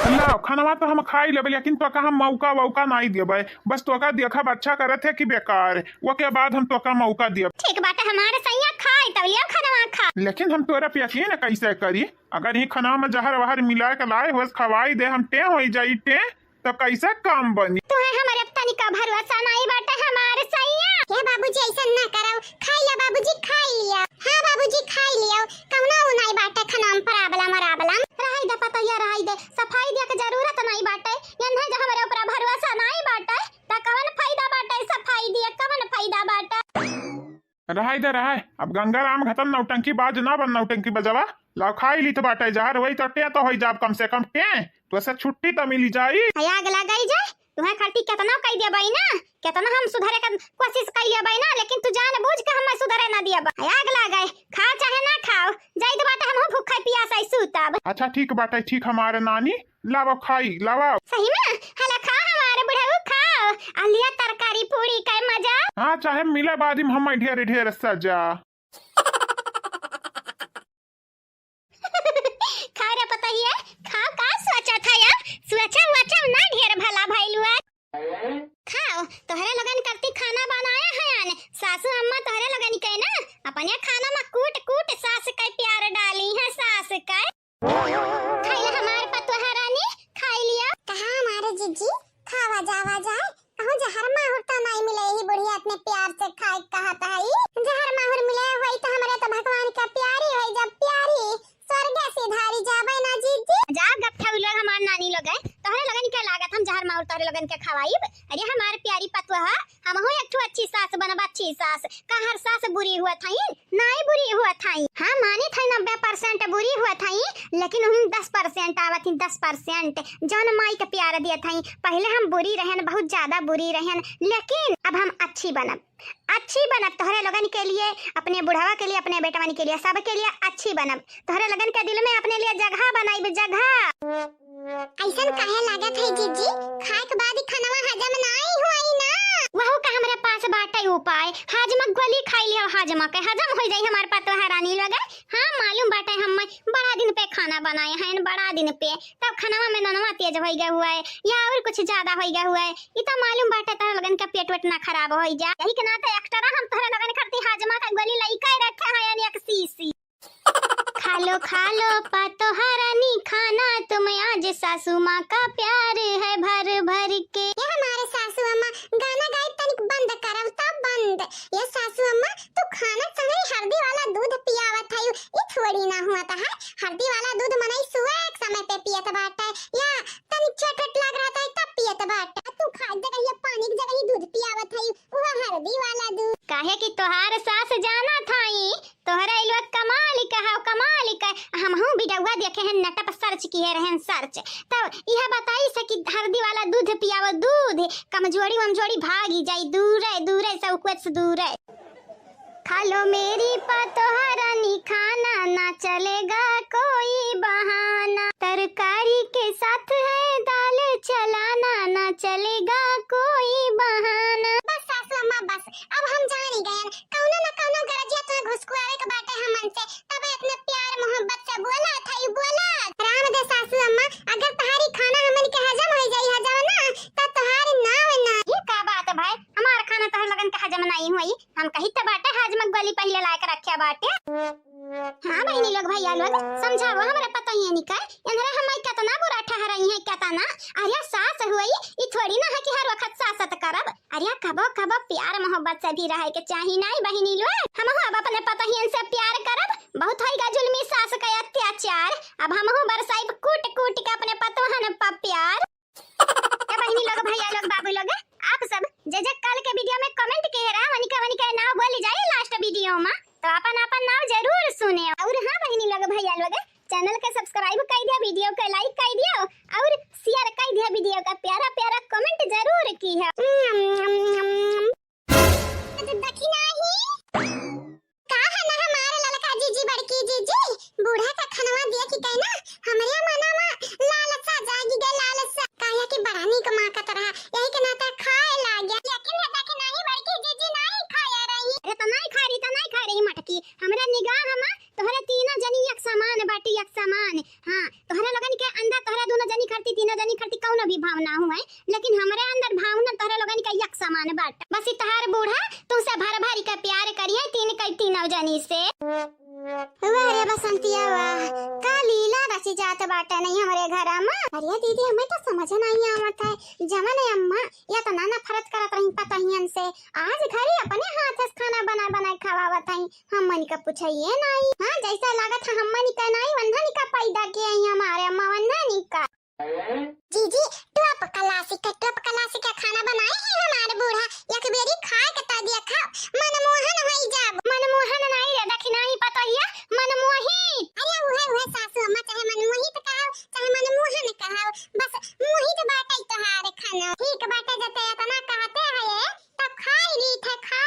लाओ खाना तो हम खाई लेबे, लेकिन तो हम मौका वौका नहीं देबे, बस तो का देखब अच्छा करत है कि बेकार, वो के बाद हम तो का मौका देब। ठीक बात है, हमारे सैया खाई तब लिया खाना खा, लेकिन हम तोरा पे यकीन कैसे करी, अगर ये खाना में जहर वहर मिला के लाए हो खवाई दे, हम टे हो जाई टे तो कैसे काम बनी। तो है हमारे अब तनी का भरोसा नहीं बाटा हमारे सैया। ये बाबूजी ऐसा ना करो, खाई लिया बाबूजी, खाई लिया। हां बाबूजी खाई लिया, कौना नहीं बाटा खाना में प्रॉब्लम रही दे, पता या रही दे, सफाई दे के जरूरत नहीं बाटे, ये नहीं जो हमारे ऊपर भरोसा नहीं बाटे त कवन फायदा बाटे, सफाई दिए कवन फायदा बाटे। रहा अब गंगा राम खत्म नौटंकी बाज ना बन, नौटंकी बजवा लाओ खाई ली तो बाटे जहर वही तो टे तो हो जाब, कम से कम टे तो से छुट्टी तो मिली जाई। आग लगाई जाए तुम्हें खर्ची कितना कह दिया भाई ना, कितना हम सुधरे का कोशिश कर लिया भाई ना, लेकिन तू जान बूझ के हम सुधरे ना दिया भाई। आग लगाए खा चाहे ना खाओ, जाई तो बाटे हम भूखा प्यासा सूतब। अच्छा ठीक बाटे, ठीक हमारे नानी लाओ खाई लाओ। सही में हला खा हमारे बुढ़ऊ खाओ, अलिया तरकारी पूरी का मजा। हाँ चाहे मिले बाद में हम ढेर ढेर सजा। खा रे पता ही है, खा का सोचा था यार, सोचा वचा ना ढेर भला भइलुआ। खाओ तोहरे लगन करती खाना बनाया है यानी, सासू अम्मा तोहरे लगन के ना अपने खाना में कूट कूट सास का प्यार डाली है, सास का खाइला हमार पतोहा रानी, खाई लिया। कहां हमारे जीजी खावा जावा जाए, कहूं जहर माहुर तो नहीं मिले, ही बुढ़िया अपने प्यार से खाए कहत है, जहर माहुर मिले होई तो हमरे तो भगवान का प्यारी होई, जब प्यारी स्वर्ग से धारी जावे ना जीजी। जा गप्ठा लोग हमार नानी लोग है, तोहरे लगन के लागत हम जहर माहुर तोहरे लगन के खवाई। अरे हमार प्यारी पतोहा, हम हो एक अच्छी सास बनब, अच्छी सास का हर सास बुरी हुआ थाई, नहीं बुरी हुआ थाई। हां माने थे 90% बुरी हुआ थाई, लेकिन हम 10% आवत ही, 10% जौन माई के प्यार दिए थाई। पहले हम बुरी रहन, बहुत ज्यादा बुरी रहन, लेकिन अब हम अच्छी बनब, अच्छी बनब तोहरे लगन के लिए, अपने बुढ़ावा के लिए, अपने बेटवन के लिए, सब के लिए अच्छी बनब। तोहरे लगन के दिल में अपने लिए जगह बनाई, जगह। ऐसन काहे लागत है जीजी, खाए के बाद खाना हजम नहीं हुई ना, वहु का हमरे पास बाटे उपाय, हाजमा गोली खाई लियो, हाजमा के हजम हो जाई हमार पतोहा रानी लोग। हां मालूम बाटे हम बड़ा दिन पे खाना बनाए हैं, बड़ा दिन पे तब खाना में ननवा तेज हो गया हुआ है या और कुछ ज्यादा हो गया हुआ है, ई तो मालूम बाटे तोहरे लगन के पेट वेट ना खराब हो जा, यही के नाते एक्स्ट्रा हम तोहरे लगन करती हाजमा का गोली लइका रखे हैं यानी एक सीसी। खा लो पतोहा रानी खाना, तुम आज सासू माँ का प्यार है भर भर के। ये हमारे सासू अम्मा गाना गाए तनिक बंद करव तब बंद। ये सासू अम्मा तू खाना संगे हल्दी वाला दूध पियावत है, ये थोड़ी ना हुआ था, हल्दी वाला दूध मनई सुबह एक समय पे पियत बाटे या तनिक चटपट लग रहा था तब पियत बाटे, तू खा दे ये पानी की जगह दूध पियावत है, वो हल्दी वाला दूध। काहे कि तोहार सास जाना थाई, तोहरा इलवा कमाल का हम हूं बिडौआ देखे हैं नेट पर सर्च किए रहन सर्च, तब यह बताई से कि हल्दी वाला दूध पियावो, दूध कमजोरी वमजोरी भागी जाई, दूर है सब कुछ दूर है। खा लो मेरी पतोहा रानी खाना, ना चलेगा कोई बहाना, तरकारी के साथ है दाल चलाना, ना चलेगा कोई बहाना। बस सासू अम्मा बस, अब हम जान ही गए, कौनो ना कौनो गरजिया तो घुसकुआवे के बाटे हमन से, तब अपने प्यार मोहब्बत से बोला था, बोला राम दे सासू अम्मा, अगर तुम्हारी खाना हमन के हजम हो जाई, हजम ना तो तुम्हारी नाव ना। ये का बात है भाई, हमारा खाना तो लगन के हजम नहीं हुई, हम कही तो बाटे हाजमा गोली पहले लाके रखे बाटे। हां बहनी लोग भैया लोग समझाओ, हमरा पता ही नहीं का इनरे हम कितना बुरा ठहराई है, कितना अरे सास हुई, ई थोड़ी ना है कि हर वक्त सासत करब, अरे कबो कबो प्यार मोहब्बत से भी रहे के चाहिए नहीं बहनी लोग। हम अब अपने पता ही इनसे प्यार करब, बहुत होइगा जुल्मी सास का अत्याचार, अब हम बरसाई कूट कूट के अपने पतोहन पर प्यार। बहनी लोग भैया लोग बाबू लोग आप सब जे कल के वीडियो में कमेंट के रहा वनी के ना बोली जाए लास्ट वीडियो में, भैया लोग चैनल के सब्सक्राइब कर दिया, वीडियो को लाइक कर दिया और शेयर कर दिया, वीडियो का प्यारा प्यारा कमेंट जरूर की है। दक्षिणा ही कहा ना हमारे ललका जीजी बड़की जीजी बूढ़ा का खनवा दिया कि कहना हमरे मनमा लालसा जागी गए, लालसा काया कि बरानी का मां का तरह यही के नाता खाए लाग गया। यकीन है कि नहीं बड़की जीजी नहीं खाया रही। अरे तो नहीं खा रही मटकी, हमरा निगाह हमा तोहरे तीनों जनी एक समान बाटी, एक समान। हां तोहरा लगन के अंदर तोहरा दोनों जनी करती, तीनों जनी करती कौनो भी भावना हुए, लेकिन हमरे अंदर भावना तोहरा लगन के एक समान बाट। बस तोहार बूढ़ा तुमसे भर भरी का प्यार करिए तीनों जनी से। वाह बसंतिया वाह का लीला रची जात बाटे नहीं हमारे घर में। अरे दीदी हमें तो समझ नहीं आवत है, जमन अम्मा या तो नाना फरत करत रही पता हियन से आज घरे अपने हाथ से खाना बना खवावत हई, हमन का पूछिए नहीं। हां जैसा लागत है हमन का नहीं वंधन का पैदा किए हैं हमारे अम्मा वंधन का। जीजी टॉप क्लासिक का खाना बनाए हैं हमारे बूढ़ा, एक बेरी खाए के ता दिया खाओ मनमोहन होई जाब। मनमोहन नहीं रे दक्षिणा ही पता हिया मनमोही। अरे उहे सासू अम्मा चाहे मनमोहित कहाओ चाहे मनमोहन कहाओ, बस मोहित बाटे तोहार खाना ठीक बाटे जते इतना कहते है तो खाई ली थे खा।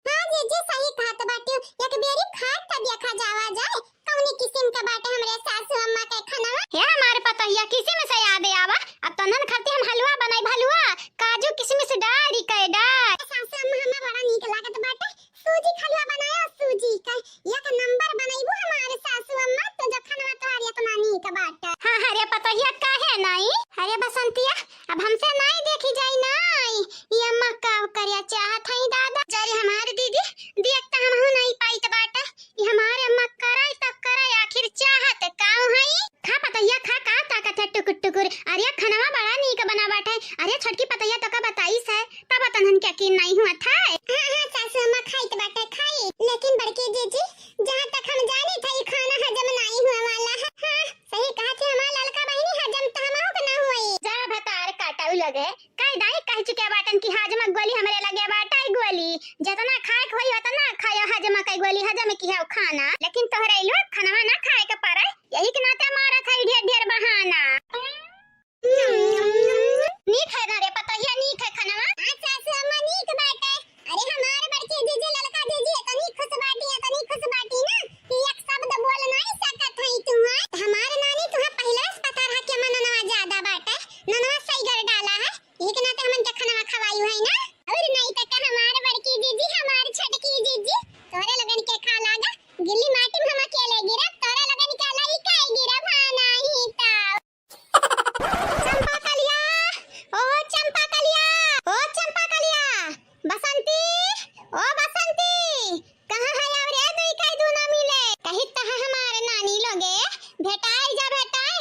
हां जीजी सही कहत बाटे, एक बेरी खा ता देखा जावा जाए कौनी किस्म का बाटे हमरे सासू अम्मा के खाना। हे हमारे पता हिया किसी में से याद आवा अब तो नन खाती हम हलवा बनाई, हलवा काजू किशमिश डाली के डाल। सासू अम्मा हमें बड़ा नीक लागत बाटे, सूजी हलवा बनाया सूजी का एक नंबर बनाईबो हमारे सासू अम्मा तो जो खाना तोहार इतना नीक बाटे। हां अरे पता हिया काहे नहीं। अरे बसंतिया अब हमसे नहीं देखी जाई नहीं, ये अम्मा का करिया चाहत हई दादा जरे हमारे दीदी देखता हम नहीं पाइत बाटे, ये हमारे अम्मा कराई तब कराई आखिर चाहत काऊ हई। खा पतैया खा का ताकत है टुकुर टुकुर। अरे खाना बड़ा नीक बना बाटे। अरे छोटकी पतैया तो का बताई है तब तनन क्या की नहीं हुआ था। हां सासू अम्मा खाई तो बाटे खाई, लेकिन बड़की जीजी जहां तक हम जानी था ये खाना हजम नहीं हुआ वाला है। हां सही कहा थी हमारा लड़का बहनी हजम तो हमहु के ना हुई। जा भतार काटाऊ लगे कह दाई कह चुके बाटन की हजम गोली हमरे लगे बाटे गोली जितना खाए होई उतना खायो हजम के गोली हजम की है खाना, लेकिन तोहरे लोग खाना ना खाए के पारे यही के नाते मारा खाई ढेर बहाना। नीक है ना रे पतैया नीक है खाना। हां सासू अम्मा नीक बाटे। अरे हमारे बड़के जीजी ललका जीजी इतनी खुश बाटी ना कि एक शब्द बोल नहीं सकत हई तू। हमारे नानी तुहा पहले से पता रहा कि मननवा ज्यादा बाटे, ननवा सही कर डाला है एक नाते हमन के खाना खवाई है ना। और नहीं त का हमारे बड़की जीजी हमारी छोटकी जीजी तोरे लगन के खा लागा गिल्ली माटी में हम अकेले गिरा तोरे लगन के लाई काई गिरा भाना ही ता। चंपा कलिया ओ चंपा कलिया बसंती ओ बसंती कहां है अब रे दुई काई दूना मिले कही तह हमारे नानी लोगे भेटाई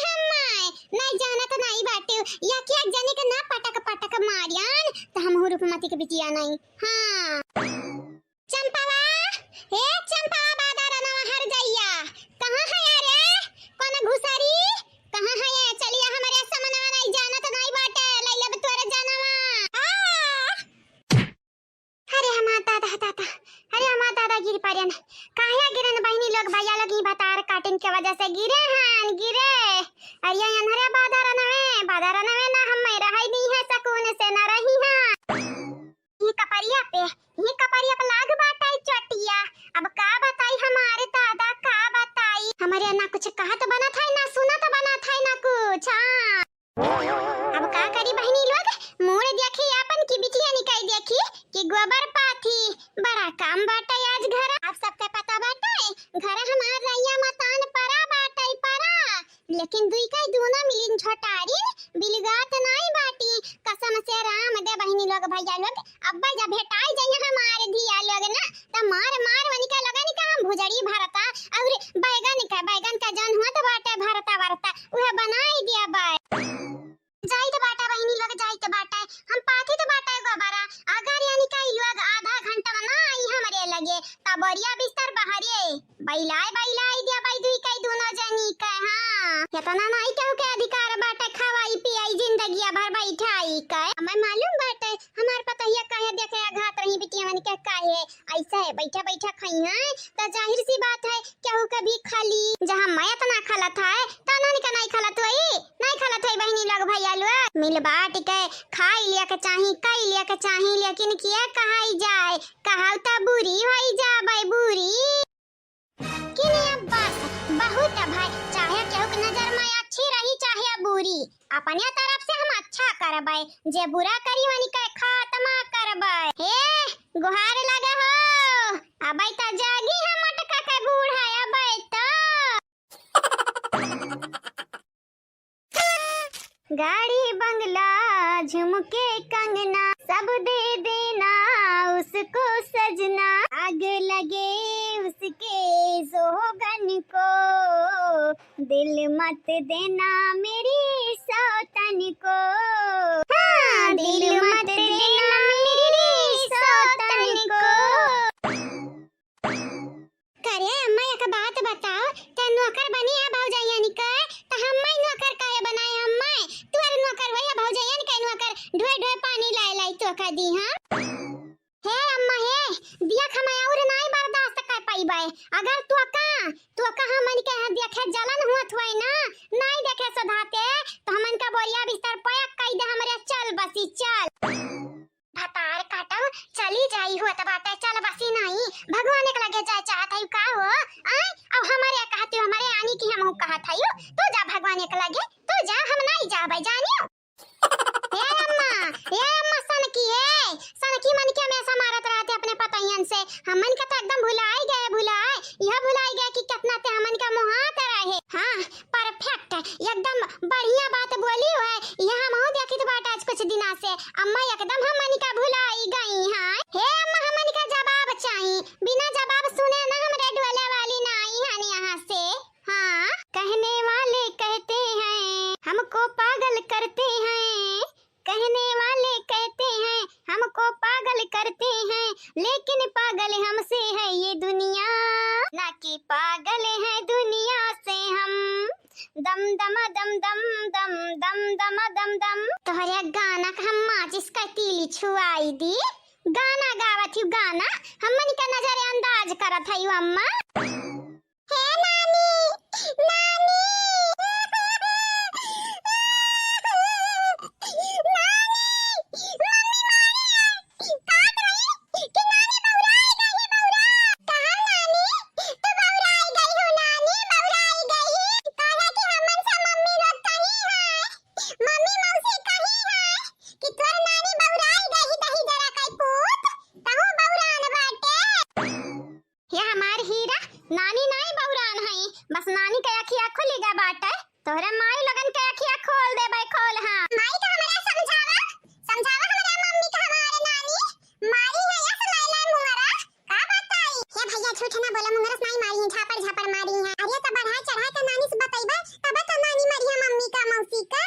हम्माय नहीं जानत नहीं बाटे या कि एक जने के ना पटक मारियान त हम रूपमती के बिटिया नहीं। हां चंपावा हे चंपा बादारा नवा हर जइया कहां है रे कोन घुसरी कहां है चलिए हमारे समनवा नहीं जानत नहीं बाटे लैले तोरे जानवा। अरे हमार दादा गिर पारन काहे गिरन बहनी लोग भैया लोग ई बतार काटिन के वजह से गिरे। अरे अनहरे बादारा नवे ना हम मैं रहई दी है सुकून से ना रही हां। ये कपरिया पे लाग बाटाई चटिया अब का बताई हमारे दादा का बताई हमारे ना कुछ कहा तो बना था ना सुना तो बना था ना कुछ। हां अब का करी बहनी लोग मोरे देखी अपन की बिटिया निकाई देखी कि गोबर पाथी बड़ा काम बाटे आज घर। आप सबके पता बाटे घर हमार रैया मतान परा बाटे परा, लेकिन दुई काई दोनों मिलिन छोटारिन बिलगात नहीं बाटी कसम से राम दे बहनी लोग भैया लोग अब्बा जब भेटाई जाइए हमारे धिया लोग ना त मार वनिका लगन का हम भुजड़ी भरता और बैगन का जन हुआ तो बाटे भरता उहे बनाई दिया बाय जाई तो बाटा बहनी लोग जाई तो बाटा हम पाथी तो बाटा गोबरा अगर यानी कई लोग आधा घंटा में ना आई हमरे लगे तबरिया बिस्तर बहरे बैलाई दिया बाई दुई कई दोनों जनी का। हां इतना नहीं केहू के अधिकार बाटे खवाई पियाई जिंदगी भर बैठाई का हमें मालूम बाटे हमार पतैया काहे देखे घात रही बिटिया मन के काहे ऐसा है बैठा खाई है तो जाहिर सी बात है केहू कभी खाली जहाँ मैं इतना खालत है तनन का नहीं खालत हुई बहनी लोग भैया लोग मिल बाट के खाई लिया के चाही कई लिया के चाही लेकिन किया कहाई जाए कहाव त बुरी होई जाबे बुरी किने अब बस बहुत भाई चाहे केहू के नजर में अच्छी रही चाहे बुरी अपने तरफ से हम अच्छा करबै जे बुरा करी वनी के खात्मा करबै हे गुहार लगे हो अबै त जागी हम मटका के बूढ़ा अबै त गाड़ी बंगला झुमके कंगना सब दे देना उसको सजना आग लगे उसके जोगन को दिल मत देना मेरी सौतन को हाँ, दिल मत देना मेरी सौतन को करे अम्मा एक बात बताओ ते नौकर बनी है भौजाइया निकर त हम्मै नौकर काहे बनाए अम्मा तुअर नौकर वही भौजाइया निकर नौकर ढोय ढोय पानी लाई तो का दी हां हे अम्मा हे दिया खमाय और नहीं बर्दाश्त कर पाइबे अगर तू का हमन के देखे जलन होत होय ना नहीं देखे सधाते तो हमन का बोरिया बिस्तर पैक कई दे हमरे चल बसी चल भतार काटम चली जाई हो त बाटे चल बसी नहीं भगवान के लगे जाए चाहत है का हो आय अब हमारे कहते हमारे आनी की हम कहत है तू जा भगवान के लगे तू जा हम नहीं जाबे जानियो ये अम्मा सनकी मन के हमेशा मारत रहते अपने पतैयन से हमन का तो एकदम भुलाए गए कि कितना ते हमन का मुहात रहे हां परफेक्ट एकदम बढ़िया बात बोली है ये हम हो देखित बात आज कुछ दिना से अम्मा एकदम हमन का भुलाई गई हां हे अम्मा हमन का जवाब चाहिए बिना जवाब सुने ना हम रेड वाले वाली ना आई हन यहां से हां कहने वाले कहते हैं हमको पागल करते हैं कहने वाले कहते हैं हमको पागल करते हैं लेकिन पागल हमसे है ये दुनिया ना कि पागल है दुनिया से हम दम दम दम दम दम दम दम दम दम तोहरे गाना का हम माचिस का तीली छुआई दी गाना गावत हूँ गाना हमन का नजर अंदाज करत है अम्मा हे नानी नानी तोहरे माई लगन के अखिया खोल दे भाई खोल हां माई का हमरा समझावा हमरा मम्मी का हमारे नानी मारी है या लैला मुहरा का बताई हे भैया झूठ ना बोला मुहरा नहीं मारी है झापर मारी है अरे तो बढ़ा चढ़ा के नानी से बताइबा तब तो नानी मारी है मम्मी का मौसी का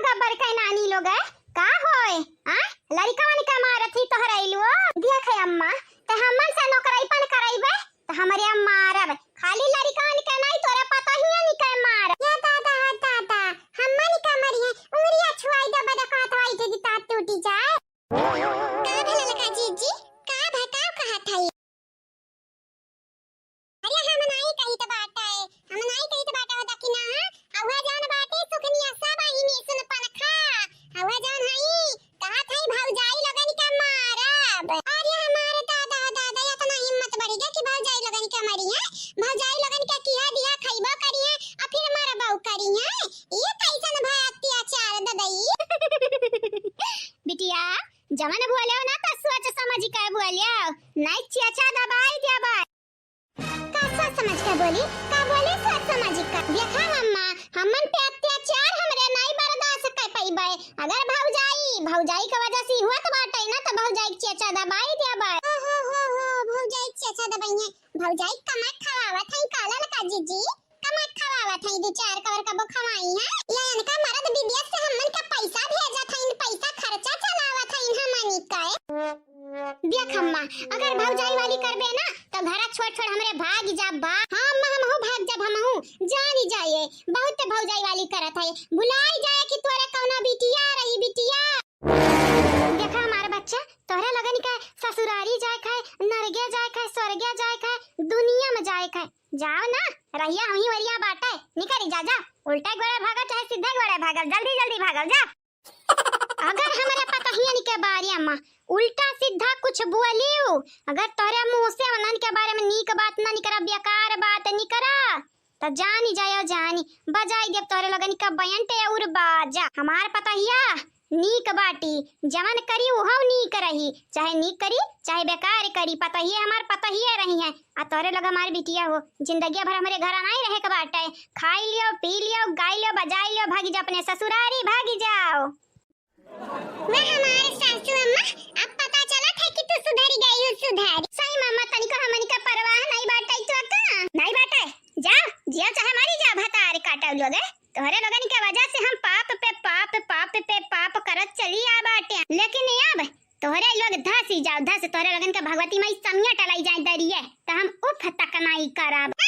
गब्बर का नानी लोग है का होए हां लड़कावन का मारत ही तोहरा इलवो देख अम्मा त हमन से नौकराईपन कराइबे त हमरे अम्मा मारब खाली लड़कावन के नहीं तोरे पता ही नहीं के मार ये दादा हमन का मरी है उंगलियां छुआई दे बड़ा कहत होई जे तात टूटी जाए का भेल लगा जीजी का बताओ कहत है अरे हम नहीं कही त बाटा है हम नहीं कही त बाटा हो दकी ना अवा जान बाटे सुखनिया सब आईनी सुन पनखा अवा जान हई कहत है भौजाई लगन का मारब अरे हमारे दादा या तो ना हिम्मत बढ़ी गई कि भौजाई लगन का मरी है भौजाई लगन का किया दिया खइबो करी है और फिर मारा बाऊ करी है ये कैसन भाई अत्याचार ददई बिटिया जवन बोले ना त सोच समझ के बोलियो नहीं चाचा दबाई देबा का सोच समझ के बोली का बोले सोच समझ के देखा अम्मा हमन पे अत्याचार हमरे नहीं बर्दाश्त कर पाइबे अगर भौजाई के वजह से हुआ तो बाटे ना तो भौजाई चाचा दबाई देबा हो भौजाई चाचा दबाई भौजाई कमर खवावत है काला लका जीजी कमर खवावत है दो चार कवर का खवाई है या इनका मर्द विदेश से हमन का पैसा भेजत है इन पैसा खर्चा चलावत है हमनी का देख अम्मा अगर भौजाई वाली करबे ना तो घर छोड़ हमरे भाग जा बा हां अम्मा हम भाग जब हम जानी जाए बहुत भौजाई वाली करत है भुलाई जाए कि तोरे कौना बिटिया रही बिटिया देखा हमारा बच्चा तोहरा लगन का ससुरारी जाए खाए नरगे जाए खाए स्वर्गे जाए खाए दुनिया खाए जाओ ना रहिया वहीं वरिया बाटे निकरी जा जा उल्टा गोड़े भागो चाहे सीधे गोड़े भागो जल्दी जल्दी भागो जा। अगर हमारे पता ही नहीं के बारे अम्मा उल्टा सीधा कुछ बोलियो अगर तोरे मुंह से उनन के बारे में नीक बात ना निकरा बेकार बात निकरा तो जानी जायो जानी बजाई देव तोरे लगन का बयंटे और बाजा हमार पता हिया नीक बाटी जवन करी वो नीक रही चाहे नीक करी चाहे बेकार करी पता ही हमार पता ही रही है आ तोरे लगा हमार बिटिया हो जिंदगी भर हमारे घर नहीं रहे के बाटे खाई लियो पी लियो गाई लियो बजाई लियो भागी जा अपने ससुरारी भागी जाओ। मैं हमारे सासू अम्मा अब पता चला था कि तू सुधरी गई हो सुधारी सही मामा तनिको हमनी का परवाह नहीं बाटाई तो का नहीं बाटाई जाओ जिया चाहे मारी जा भतार काटा लोग तोहरे लोगन के वजह से हम पाप पे पाप करत चली आ बाटे लेकिन अब तोहरे लोग धसी जाओ धस तोहरे लोगन के भगवती माई समिया टलाई जाए दरिए तो हम उफ तक नहीं करब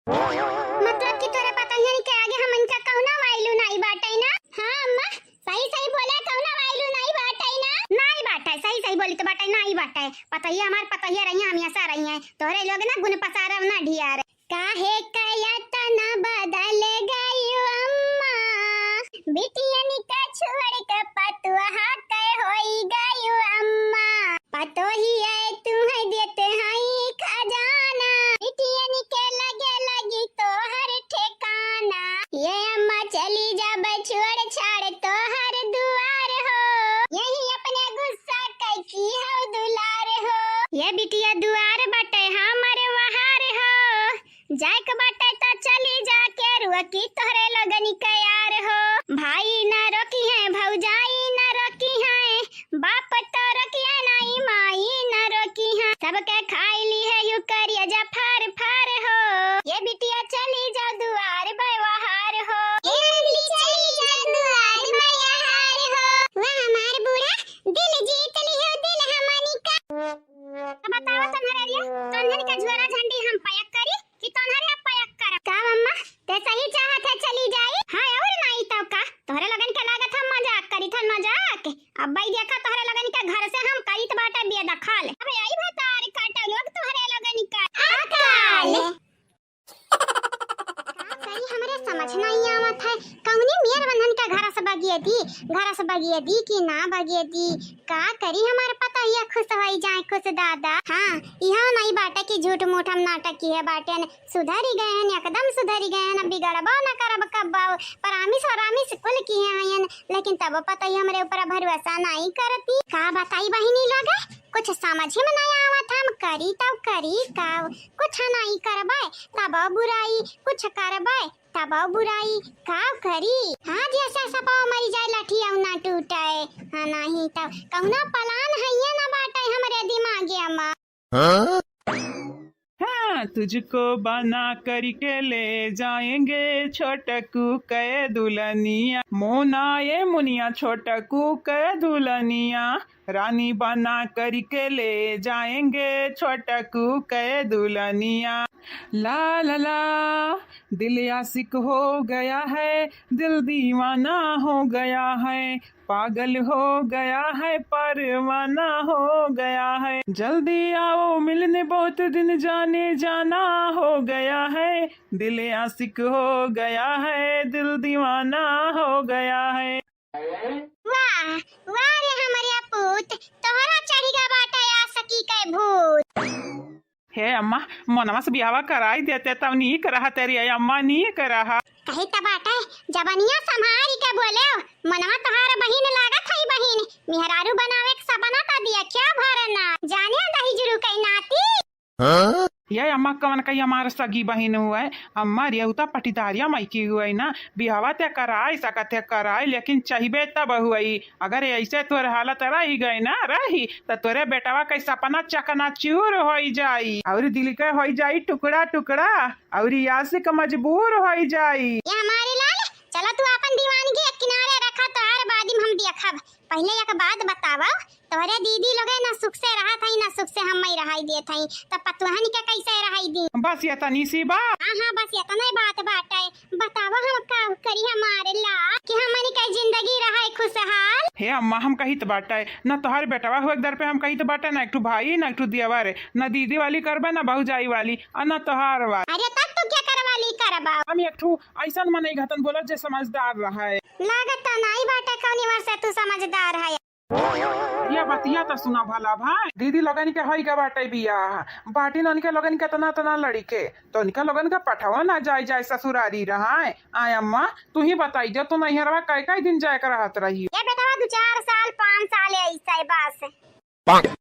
मतलब कि तोरे पता ही नहीं के आगे हम इनका कौना वाइलू नहीं बाटाई ना। हां अम्मा सही सही बोले कौना वाइलू नहीं बाटाई ना नहीं बाटाई सही सही बोली तो बाटाई नहीं बाटाई पता ही हमार पता ही रही हम ऐसा रही हैं तोहरे लोग ना गुण पसारब ना ढियार काहे कया तना बदल गई अम्मा बिटियन का छोड़ के पतुहा के होई गई अम्मा पतो ही है तुम्हें देते हैं खजाना बिटियन के लगे लगी तो हर ठिकाना ये अम्मा चली जा छोड़ छाड़ तो हर दुआर हो यही अपने गुस्सा की हो दुलार हो ये बिटिया दुआर बटे हमारे वहार हो जाए के बटे तो चली जा के रुकी तोहरे लगनी के यार हो भाई ना रोकी है भौजाई ना रोकी है बाप तो रोकी है नहीं माई ना रोकी है सबके खाई ली है यू करिया जा फार फार हो ये बिटिया चली जा दुआर व्यवहार हो ये चली जा दुआर व्यवहार हो वह हमार बूढ़ा दिल जीत ली हो दिल हमनी का तो बताओ तन्हरे का झोरा झंडी हम पयक करी कि तन्हरे पयक कर का मम्मा ते सही चाहत है चली जाई हां और नहीं तो का तोहरे लगन के लागत हम मजाक करी थन मजाक अब भाई देखा तोहरे लगन के घर से हम कई तो बाटा बिया दखल अबे आई भतार काटा लोग तोहरे लगन का अकाल सही हमरे समझ नहीं आवत है कौनी मेर बंधन का घर से बगिए दी कि ना बगिए दी का करी हमारे पता ही खुश होई जाए खुश दादा हां यहां नहीं बाटे कि झूठ मूठ हम नाटक की है बाटे सुधरी गए हैं एकदम सुधरी गए हैं बिगड़बो ना करब कब परामिस कुल की हैं लेकिन तब पता ही हमरे ऊपर भरोसा नहीं करती का बताई बहिनी लोग कुछ समझ में नहीं आवत हम करी का कुछ नहीं करबे तब बुराई कुछ करबे तब बुराई का करी हां जैसा सपा मरी जाए लठी ना टूटे हां नहीं तब कौना पलान है ये ना बाटे हमरे दिमागे अम्मा हाँ तुझको बना करके ले जाएंगे छोटकू के दुल्हनिया मोना ये मुनिया छोटकू के दुल्हनिया रानी बना करके ले जाएंगे छोटकू के दुल्हनिया ला ला ला दिल आशिक हो गया है दिल दीवाना हो गया है पागल हो गया है परवाना हो गया है जल्दी आओ मिलने बहुत दिन जाने जाना हो गया है दिल आशिक हो गया है दिल दीवाना हो गया है। वाह वाह रे हमारे पूत तोहरा चढ़ीगा बाटा आ सकी के भूत हे अम्मा मनवा से बियावा कराई देते तब नहीं करा तेरी अम्मा नहीं करा कही तबाटा जबनिया संभारी के बोले मनवा तोहार बहिन लागत है बहिन मेहरारू बनावे के सपना ता दिया क्या भरना जाने दही जुरु कई नाती ये अम्मा कवन कही हमारे सगी बहन हुआ है अम्मा रेउता पटीदारिया मायकी हुआ है ना बिहावा ते कराई सकते कराई लेकिन चाहिए तब हुई अगर ऐसे तोर हालत रही गई ना रही तो तोरे बेटावा के सपना चकना चूर हो जाई और दिल के हो जाई टुकड़ा टुकड़ा और यासिक मजबूर हो जाई ये हमारी लाल चलो तू अपन दीवानगी एक किनारे रखा तो हर बादी हम देखब पहले एक बात बतावा तोरे दीदी लोग ना सुख से रहा था ना सुख से हम ही रहाई दिए थई, तब पतुहन के कैसे रहाई दी। बस ये तनी सी बात। हाँ बस ये तो नहीं बात बाटे। बतावा हम का करी हमारे ला कि हमनी के जिंदगी रहे खुशहाल। हे अम्मा हम कही तो बाटे न तोहर बेटवा हो एक दर पे हम कही तो बाटे न एक ठू भाई न एक ठू दियावर न दीदी वाली करबे न भौजाई वाली और न तोहार वाली। अरे तब तू क्या करवाली करबा। हम एक ठू ऐसा मन नहीं घतन बोला जे समझदार रहा है। लागत नहीं बाटे कौनी वर्ष तू समझदार है। या बतिया तो सुना भला भाई। दीदी लोगन के हई का बाटे बियाह बाटी न उनके लोगन के तना तना लड़ी के तो उनका लोगन का पठवा ना जाए जाए ससुरारी रहा है। आय अम्मा तू ही बताई जो तू नहीं हरवा कई दिन जाए कर रहत रही। ये बेटा 2-4 साल 5 साल ऐसा है बस।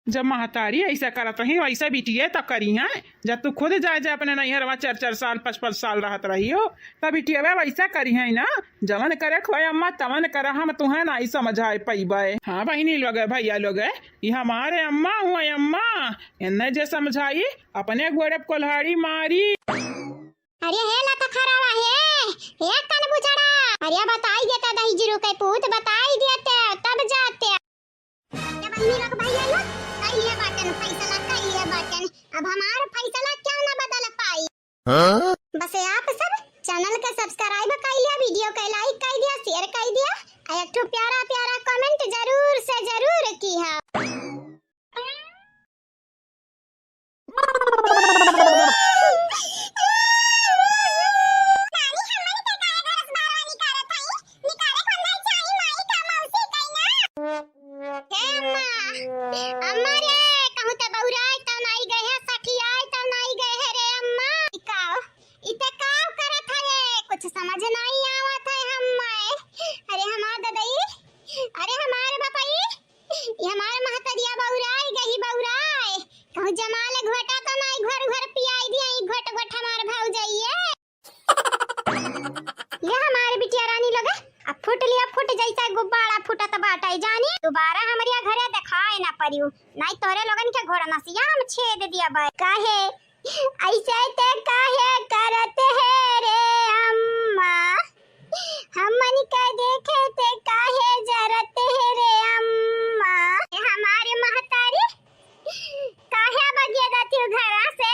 जब महतारी ऐसा करत रही वैसा बिटिए तो करी है। जब तू खुद जाए जाए अपने नैहरवा 4-4 साल 5-5 साल रहत रही हो तब बिटिया वैसा करी है ना। जवन करे खोए अम्मा तवन करे हम तुम्हें नहीं समझाए पैबे। हाँ बहनी लोग भैया लोग ये हमारे अम्मा हुआ अम्मा इन्हें जे समझाई अपने गोड़े कोल्हाड़ी मारी। अरे हे ला तो खरावा हे कन बुचड़ा। अरे बताई देता दही जीरो के पूत बताई देते तब जाते। ये बहनी लोग भैया लोग कइले बाटन फैसला कइले बाटन। अब हमार फैसला क्यों ना बदल पाई। बस आप सब चैनल के सब्सक्राइब कर लिया, वीडियो के लाइक कर दिया, शेयर कर दिया और एक ठो प्यारा प्यारा कमेंट जरूर से जरूर की है। अम्मा रे कहूं त बहुराय त नहीं गए है सखियाय त नहीं गए है रे अम्मा। इकाओ इते काव करत है कुछ समझ नहीं आवत है हम्मे। अरे हमार ददई अरे हमारे बापाई ये हमारे महतरिया बहुराय गई बहुराय कहूं जमाल घोटा तो नहीं घर घर पियाई दिया घोट घोट हमार भाव जाइए। ये हमारे बिटिया रानी लगे अब फुट लिया फुट जैसा गुब्बारा फुटत बाटाई जानी दोबारा हमारे घरे दिखाए ना परियो नहीं तोरे लोगन के घोड़ा नसिया हम छेद दिया बे। काहे ऐसे ते काहे करते है रे अम्मा हमन के देखे ते काहे जरते है रे अम्मा। हमारे महतारी काहे बगिया देती घरा से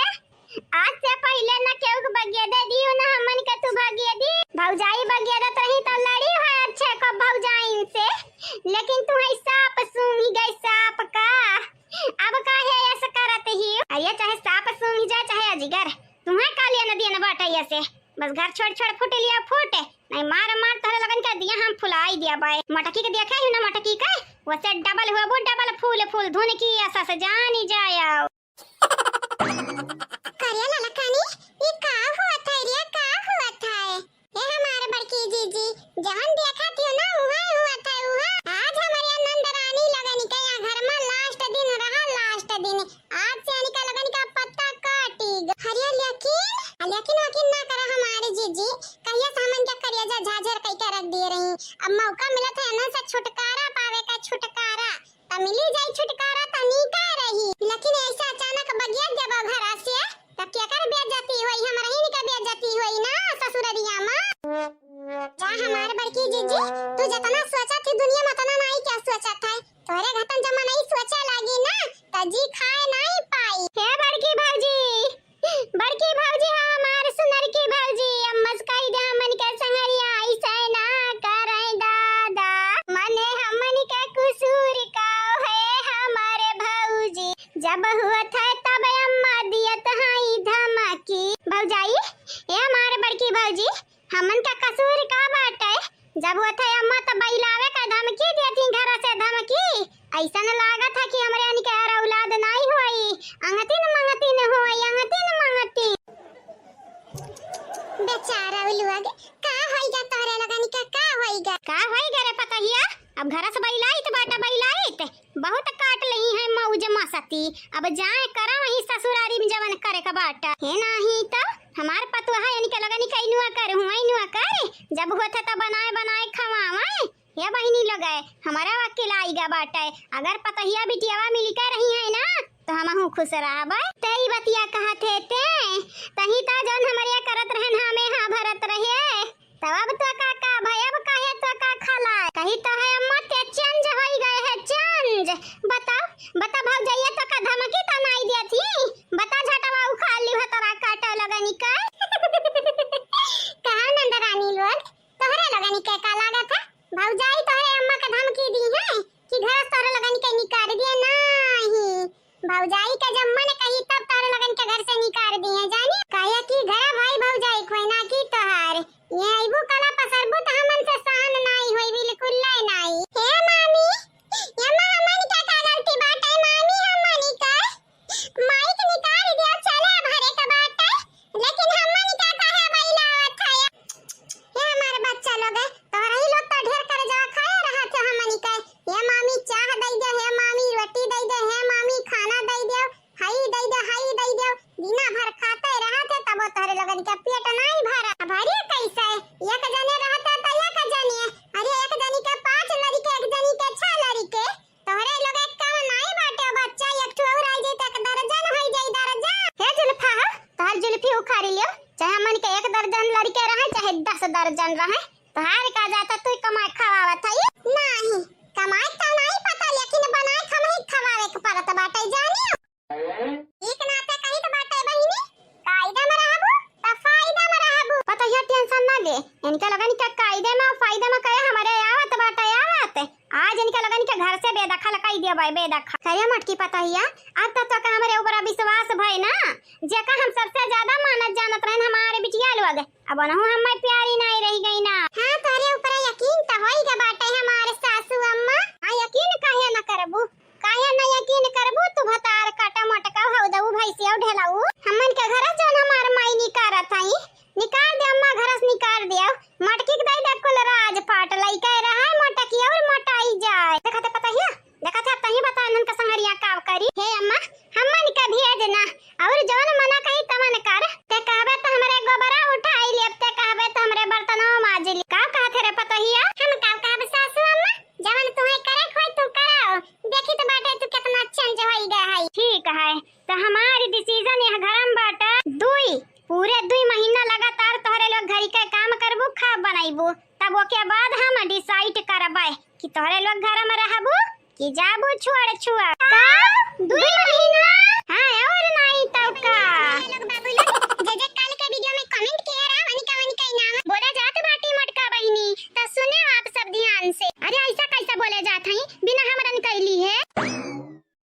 आज से पहले न केहू बगिया दे दियो ना हमन के तू बगिया दी। भौजाई बगिया देत रही तो लड़ी है अच्छे को भौजाई से लेकिन तू है सांप सूंघी गई सांप का। अब काहे ऐसा करत ही। अरे चाहे सांप सूंघ जाए चाहे अजगर तुम्हें कालिया नदी न बाटैया से बस घर छोड़ छोड़ फुट लिया फुट नहीं मार मार तोरे लगन कर दिया हम फुलाई दिया बाय। मटकी के देखा ही ना मटकी का वैसे डबल हुआ वो डबल फूल फूल धुन की ऐसा से जान ही जाया। करिया लाला कानी ये का हुआ था रे का हुआ था। ये हमारे बड़की जीजी जहां देखा थी ना वहां हुआ था वहां। आज हमारे नंद रानी लगन के यहाँ घर में लास्ट दिन रहा लास्ट दिन आज से निकल लगन का पत्ता काटी हरिया लेकिन वकील ना करा हमारे जीजी कहिया सामान क्या करिया जा झाझर कई के रख दिए रही। अब मौका मिला था ना से छुटकारा पावे का छुटकारा त मिली जाई छुटकारा त नहीं का रही लेकिन ऐसा अचानक बगिया जब घर से तब क्या कर बेइज्जती हुई हमारा ही का बेइज्जती हुई ना ससुररिया में। जा हमारे बड़की जीजी तू जितना सोचा थी दुनिया में उतना नहीं क्या सोचा था तोरे घतन जमा नहीं सोचा लागी ना तजी खाए नहीं पाई। हे बड़की भौजी हमार सुनर की भौजी अम्मस कही दे हमन के संगरिया ऐसा ना करे दादा मने हमन के कुसूर का है हमारे भौजी जब हुआ था तब अम्मा दियत हाई धमकी। भौजाई ये हमारे बड़की भौजी हमन का कसूर का बात है जब हुआ था अम्मा तो बैलावे का धमकी देती घर से धमकी ऐसा न लागा था कि हमरे अनकर औलाद नहीं हुई अंगती न मंगती बेचारा लोग का होइगा तोरे लगन का होइगा रे पता हिया। अब घर से बैलाइत बाटा बैलाइत बहुत काट लही है मौज मसती अब जाए करा वही ससुरारी में जवन करे का बाटा है नहीं तो हमार पतवा है इनके लगन कइनुआ कर जब होता त बनाए खवावे। ये बहनी लगाए हमारा वकील आईगा बाटा अगर पतहिया बिटियावा मिली कर रही है ना तो हम खुश रहबे। तेरी बतिया कहते थे तही ता जन हमरिया करत रहन हमें हां भरत रहे तब अब तो का भाई अब काहे तो का खला कही तो है अम्मा ते चेंज होई गए है चेंज। बता भाग जाइए तो का भौजाई का जब मन कही तब तारे लगन के घर से निकाल दिए जाने काया की घर भाई भौजाई कोई ना की तोहार ये आइबू कला पसरबू त हमन से सहन नाई होई बिल्कुल नाई हे मामी ये हमन का गलती बाटे मामी हमनी का माइक निकाल दिया चले भरे का बाटे लेकिन हमनी का कहे बैलावत है ये हमारे बच्चा लोग है तोरा ही लोग तो ढेर कर जावा खाए रहा थे हमनी का ये मामी चाह दई दे हे मामी रोटी दई दे हे मामी खाना दई दे हाई दई दे बिना भर खाते रहा थे तब तोरे लगन के पेट नहीं भरा भरे कैसे एक जने रहता त एक जने अरे एक जनी के 5 लड़ी के एक जनी के 6 लड़ी के तोरे लोग एक काम नहीं बाटे बच्चा एक ठो और आई जाए त दर्जन होई जाई दर्जन हे जुल्फा तोहर जुल्फी उखाड़ी लियो चाहे मन के 1 दर्जन लड़के रहे चाहे 10 दर्जन रहे तोहार का जाता तू कमाई खवावत है नहीं कमाई तो नहीं पता लेकिन बनाए खमाई खवावे के पड़त बाटे जानी एक नाते कहीं तो बाटे बहिनी कायदा में रहबू त फायदा में रहबू पता ये टेंशन ना ले इनका लगन के कायदे में और फायदा में करे हमारे आवत बाटे आवत आज इनका लगन के घर से बेदखल कई दिया भाई बेदखल करे मटकी पता हिया अब तक तो हमारे ऊपर विश्वास भई ना जेका हम सबसे ज्यादा मानत जानत रहन हमारे बिटिया लोग अब नहु हम प्यारी नहीं रह गई ना हां तोरे ऊपर यकीन तो होई के बाटे हमारे सासू अम्मा आ यकीन काहे ना करबू काहे ना यकीन करबू तू भतार काटा मटका हो दऊ भैंसिया ढेलाऊ हमन के घर जोन हमार माई निकारत हई निकाल दे अम्मा घर से निकाल दिया मटकी के दई दे कुल राज पाट लई कह रहा है मटकी और मटाई जाए देखते पता हिया देखते अब तही बता नन का संगरिया काव करी हे अम्मा हमन के भेज ना और जोन मना कही तमन कर ते कहबे त हमरे गोबरा उठाई लेब ते कहबे त हमरे बर्तनों माजी ली का कहत रे पता हिया हम का कहबे सासू अम्मा जवन तुम्हें करे खोई तू कराओ देखी तो बाटे तू कितना चंज होई गए है ठीक है तो हमारी डिसीजन यह घरम बाटे पूरे 2 महीना लगातार तोहरे लोग घरी के काम करबू खा बनाइबू तब ओके बाद हम डिसाइड करबै कि तोहरे लोग घर में रहबू कि जाबू छोड़ छुआ का 2 महीना हां और नहीं तब का लोग बाबू लोग जे कल के वीडियो में कमेंट किया रहा वनिका नाम बोला जात बाटी मटका बहिनी त सुने आप सब ध्यान से अरे ऐसा कैसा बोले जात हई बिना हमरन कैली है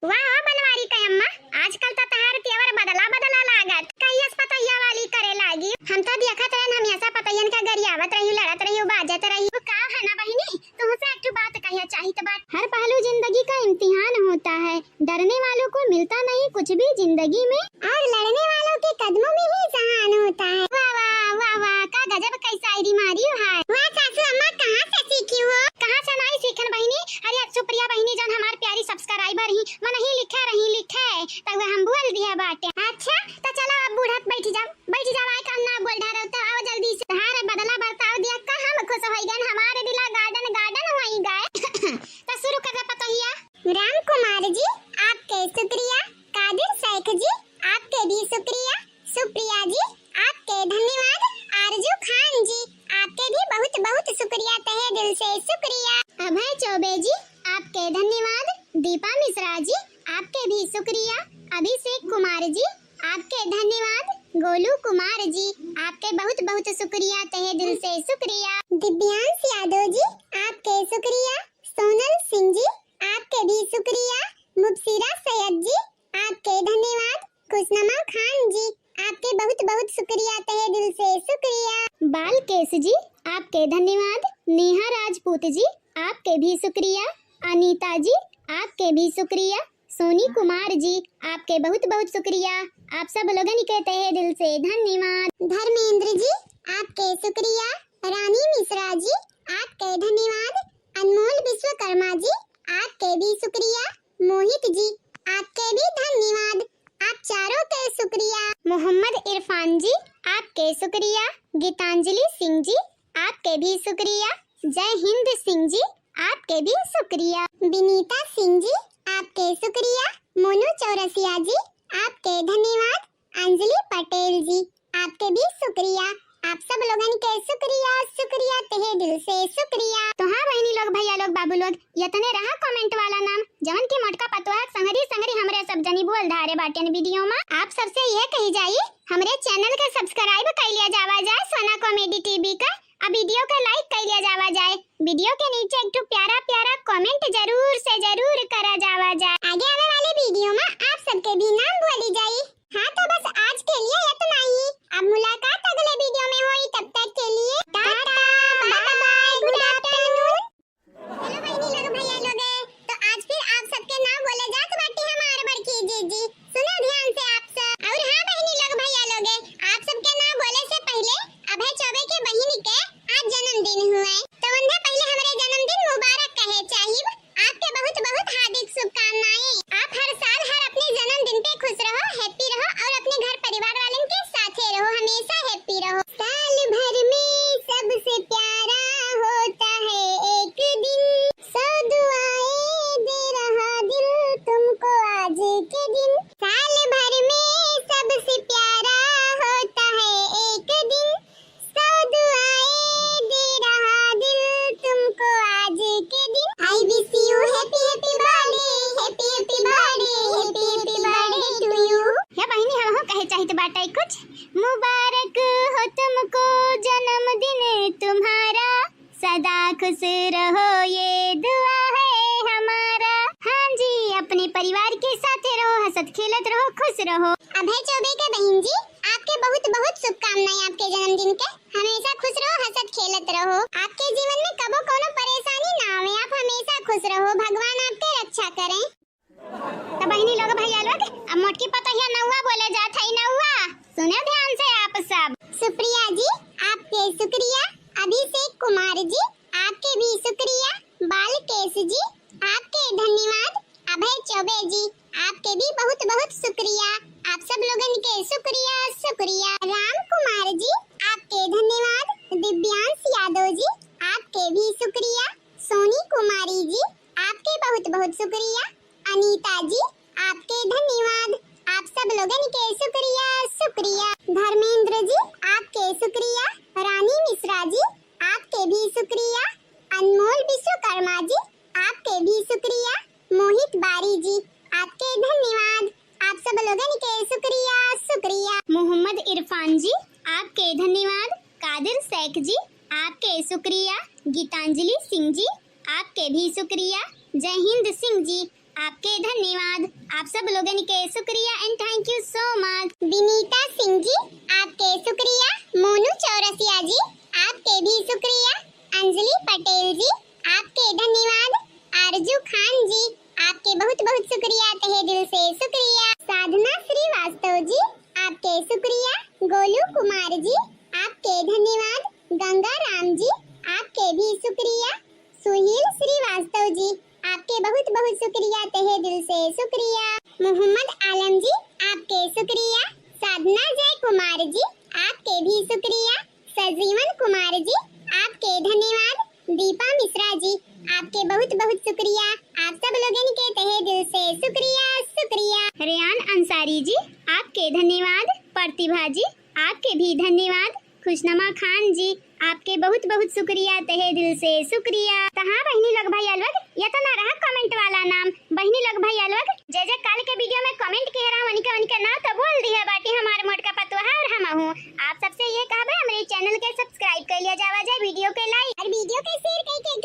वाह बनवारी का अम्मा आजकल तो तहार तेवर बदला लागत कहियस पतैया वाली करे लागी हम तो देखत रहन हम ऐसा पतैयन का गरियावत रही लड़त रही बाजत रही का है ना बहिनी तुमसे एक बात कहिया चाही तो बात हर पहलू जिंदगी का इम्तिहान होता है डरने वालों को मिलता नहीं कुछ भी जिंदगी में और लड़ने वालों के कदमों में ही जहान होता है वाह वाह वाह वाह का गजब कैसा आईडी मारी है वाह सासू अम्मा कहां से सीखी हो कहां से नहीं सीखन बहिनी अरे सुप्रिया बहिनी जन हमार प्यारी सब्सक्राइबर ही मन ही लिखे तब हम बोल दिया बाटे अच्छा तो चलो अब बूढ़त बैठ जा आए करना बोल रहा तो आओ जल्दी से हारे बदला बताओ दिया का हम खुश होई गन हमारे दिला गार्डन होई गए तो शुरू कर पता हिया राम कुमार जी आपके शुक्रिया कादिर शेख जी आपके भी शुक्रिया सुप्रिया जी आपके धन्यवाद आरजू खान जी आपके भी बहुत बहुत शुक्रिया तहे दिल से शुक्रिया अभय चौबे जी आपके धन्यवाद दीपा मिश्रा जी आपके भी शुक्रिया अभिषेक कुमार जी आपके धन्यवाद गोलू कुमार जी आपके बहुत बहुत शुक्रिया तहे दिल से शुक्रिया दिव्यांश यादव जी आपके शुक्रिया सोनल सिंह जी आपके भी शुक्रिया मुबशिरा सैयद जी आपके धन्यवाद खुशनमा खान जी आपके बहुत बहुत शुक्रिया तहे दिल से शुक्रिया बालकेश जी आपके धन्यवाद नेहा राजपूत जी आपके भी शुक्रिया अनीता जी आपके भी शुक्रिया सोनी कुमार जी आपके बहुत बहुत शुक्रिया आप सब लोगन के तहे दिल से धन्यवाद धर्मेंद्र जी आपके शुक्रिया रानी मिश्रा जी आपके धन्यवाद अनमोल विश्वकर्मा जी आपके भी शुक्रिया मोहित जी आपके भी धन्यवाद आप चारों के शुक्रिया मोहम्मद इरफान जी आपके शुक्रिया गीतांजलि सिंह जी आपके भी शुक्रिया जय हिंद सिंह जी आपके भी शुक्रिया विनीता सिंह जी आपके शुक्रिया मोनू चौरसिया जी आपके धन्यवाद अंजलि पटेल जी आपके भी शुक्रिया आप सब लोगन के शुक्रिया तहे दिल से शुक्रिया तो हाँ बहनी लोग भैया लोग बाबू लोग यतने रहा कमेंट वाला नाम जवन की मोटका पतवा संगरी हमरे सब जनी बोल धारे बाटन वीडियो में आप सबसे यह कही जाइए हमरे चैनल के सब्सक्राइब कर लिया जावा जाए सोना कॉमेडी टीवी का अब वीडियो को लाइक कर लिया जावा जाए वीडियो के नीचे एक प्यारा कमेंट जरूर से जरूर करा जावा जाए आगे आने वाले वीडियो में आप सभी आपके भी नाम बोली जाई। हाँ तो बस आज के लिए इतना ही। अब मुलाकात अगले वीडियो में होई, तब तक के लिए टाटा, bye bye, good afternoon. Hello बहनी लोग, भैया लोग, तो आज फिर आप सबके नाम बोले जात बाटी हमार बड़की जीजी। सुनो ध्यान से आप सब। और हाँ बहनी लोग, भैया लोग, आप सबके नाम बोले से पहले अभय चौबे के बहिनी के आज जन्मदिन हुए, तो उन्हें पहले हमारे जन्मदिन मुबारक कहे चाहिए। आपके बहुत बहुत हार्दिक शुभकामनाएं। आप हर साल हर अपने जन्मदिन पे खुश रहो, हैप्पी रहो और अपने घर परिवार वालों के साथ रहो, हमेशा हैप्पी रहो। साल भर में सबसे प्यारा होता है एक दिन, सौ दुआएं दे रहा दिल तुमको आज के दिन। साल भर में सबसे प्यारा होता है एक दिन, सौ दुआएं दे रहा दिल तुमको आज के दिन। I wish you happy happy birthday, happy happy birthday, happy happy birthday to you. या बहनी हम कहे चाहिए बाटा कुछ। मुबारक हो तुमको जन्मदिन तुम्हारा, सदा खुश रहो ये दुआ है हमारा। हाँ जी, अपने परिवार के साथ रहो, हंसत खेलत रहो, खुश रहो। अभय चौबे के बहन जी, आपके बहुत बहुत शुभकामनाएं आपके जन्मदिन के। हमेशा खुश रहो, हंसत खेलत रहो। आपके जीवन में कबो कोनो परेशानी ना आवे, आप हमेशा खुश रहो, भगवान आपके रक्षा करें। तो बहनी लोग, भैया लोग, अब मोटकी पतहिया नौवा बोले जात है। नौवा सुने ध्यान से आप सब। सुप्रिया जी आपके शुक्रिया, अभिषेक कुमार जी आपके भी शुक्रिया, बालकेश जी आपके धन्यवाद, अभय चौबे जी आपके भी बहुत बहुत शुक्रिया। आप सब लोगन के शुक्रिया शुक्रिया। राम कुमार जी आपके धन्यवाद, दिव्यांश यादव जी आपके भी शुक्रिया, सोनी कुमारी जी आपके बहुत बहुत शुक्रिया, अनीता जी आपके धन्यवाद। आप सब लोगन के शुक्रिया शुक्रिया। धर्मेंद्र जी आपके शुक्रिया, रानी मिश्रा जी आपके भी शुक्रिया, अनमोल विश्वकर्मा जी आपके भी शुक्रिया, मोहित बारी जी आपके धन्यवाद। आप सब लोगन के शुक्रिया शुक्रिया। मोहम्मद इरफान जी आपके धन्यवाद, कादिर शेख जी आपके शुक्रिया, गीतांजलि सिंह जी आपके भी शुक्रिया, जय हिंद सिंह जी आपके धन्यवाद। आप सब लोगन के शुक्रिया and thank you so much. Vinita Singh ji आपके शुक्रिया, मोनू चौरसिया जी आपके भी शुक्रिया, अंजलि पटेल जी आपके धन्यवाद, आरजू खान जी आपके बहुत बहुत शुक्रिया, तहे दिल से शुक्रिया। साधना श्रीवास्तव जी आपके शुक्रिया, गोलू कुमार जी आपके धन्यवाद, गंगा राम जी आपके भी शुक्रिया, सुहील श्रीवास्तव जी आपके बहुत बहुत शुक्रिया, तहे दिल से शुक्रिया। मोहम्मद आलम जी आपके शुक्रिया, साधना जय कुमार जी आपके भी शुक्रिया, सजीवन कुमार जी आपके धन्यवाद, दीपा मिश्रा जी आपके बहुत बहुत शुक्रिया। आप सब लोगन के तहे दिल से शुक्रिया शुक्रिया। रेयान अंसारी जी आपके धन्यवाद, प्रतिभा जी आपके भी धन्यवाद, खुशनमा खान जी आपके बहुत बहुत शुक्रिया, तहे दिल से शुक्रिया। तो हाँ बहनी लोग, भैया लोग, ये तो ना रहा कमेंट वाला नाम। बहनी लोग, भैया लोग, जय काल के वीडियो में कमेंट किए रहा वनिका ना तो बोल दी है बाटी हमारे मोट का पतवा है और हम हूँ। आप सबसे ये कहा हमारे चैनल के सब्सक्राइब कर लिया जावा जाए, वीडियो के लाइक और वीडियो के शेयर करके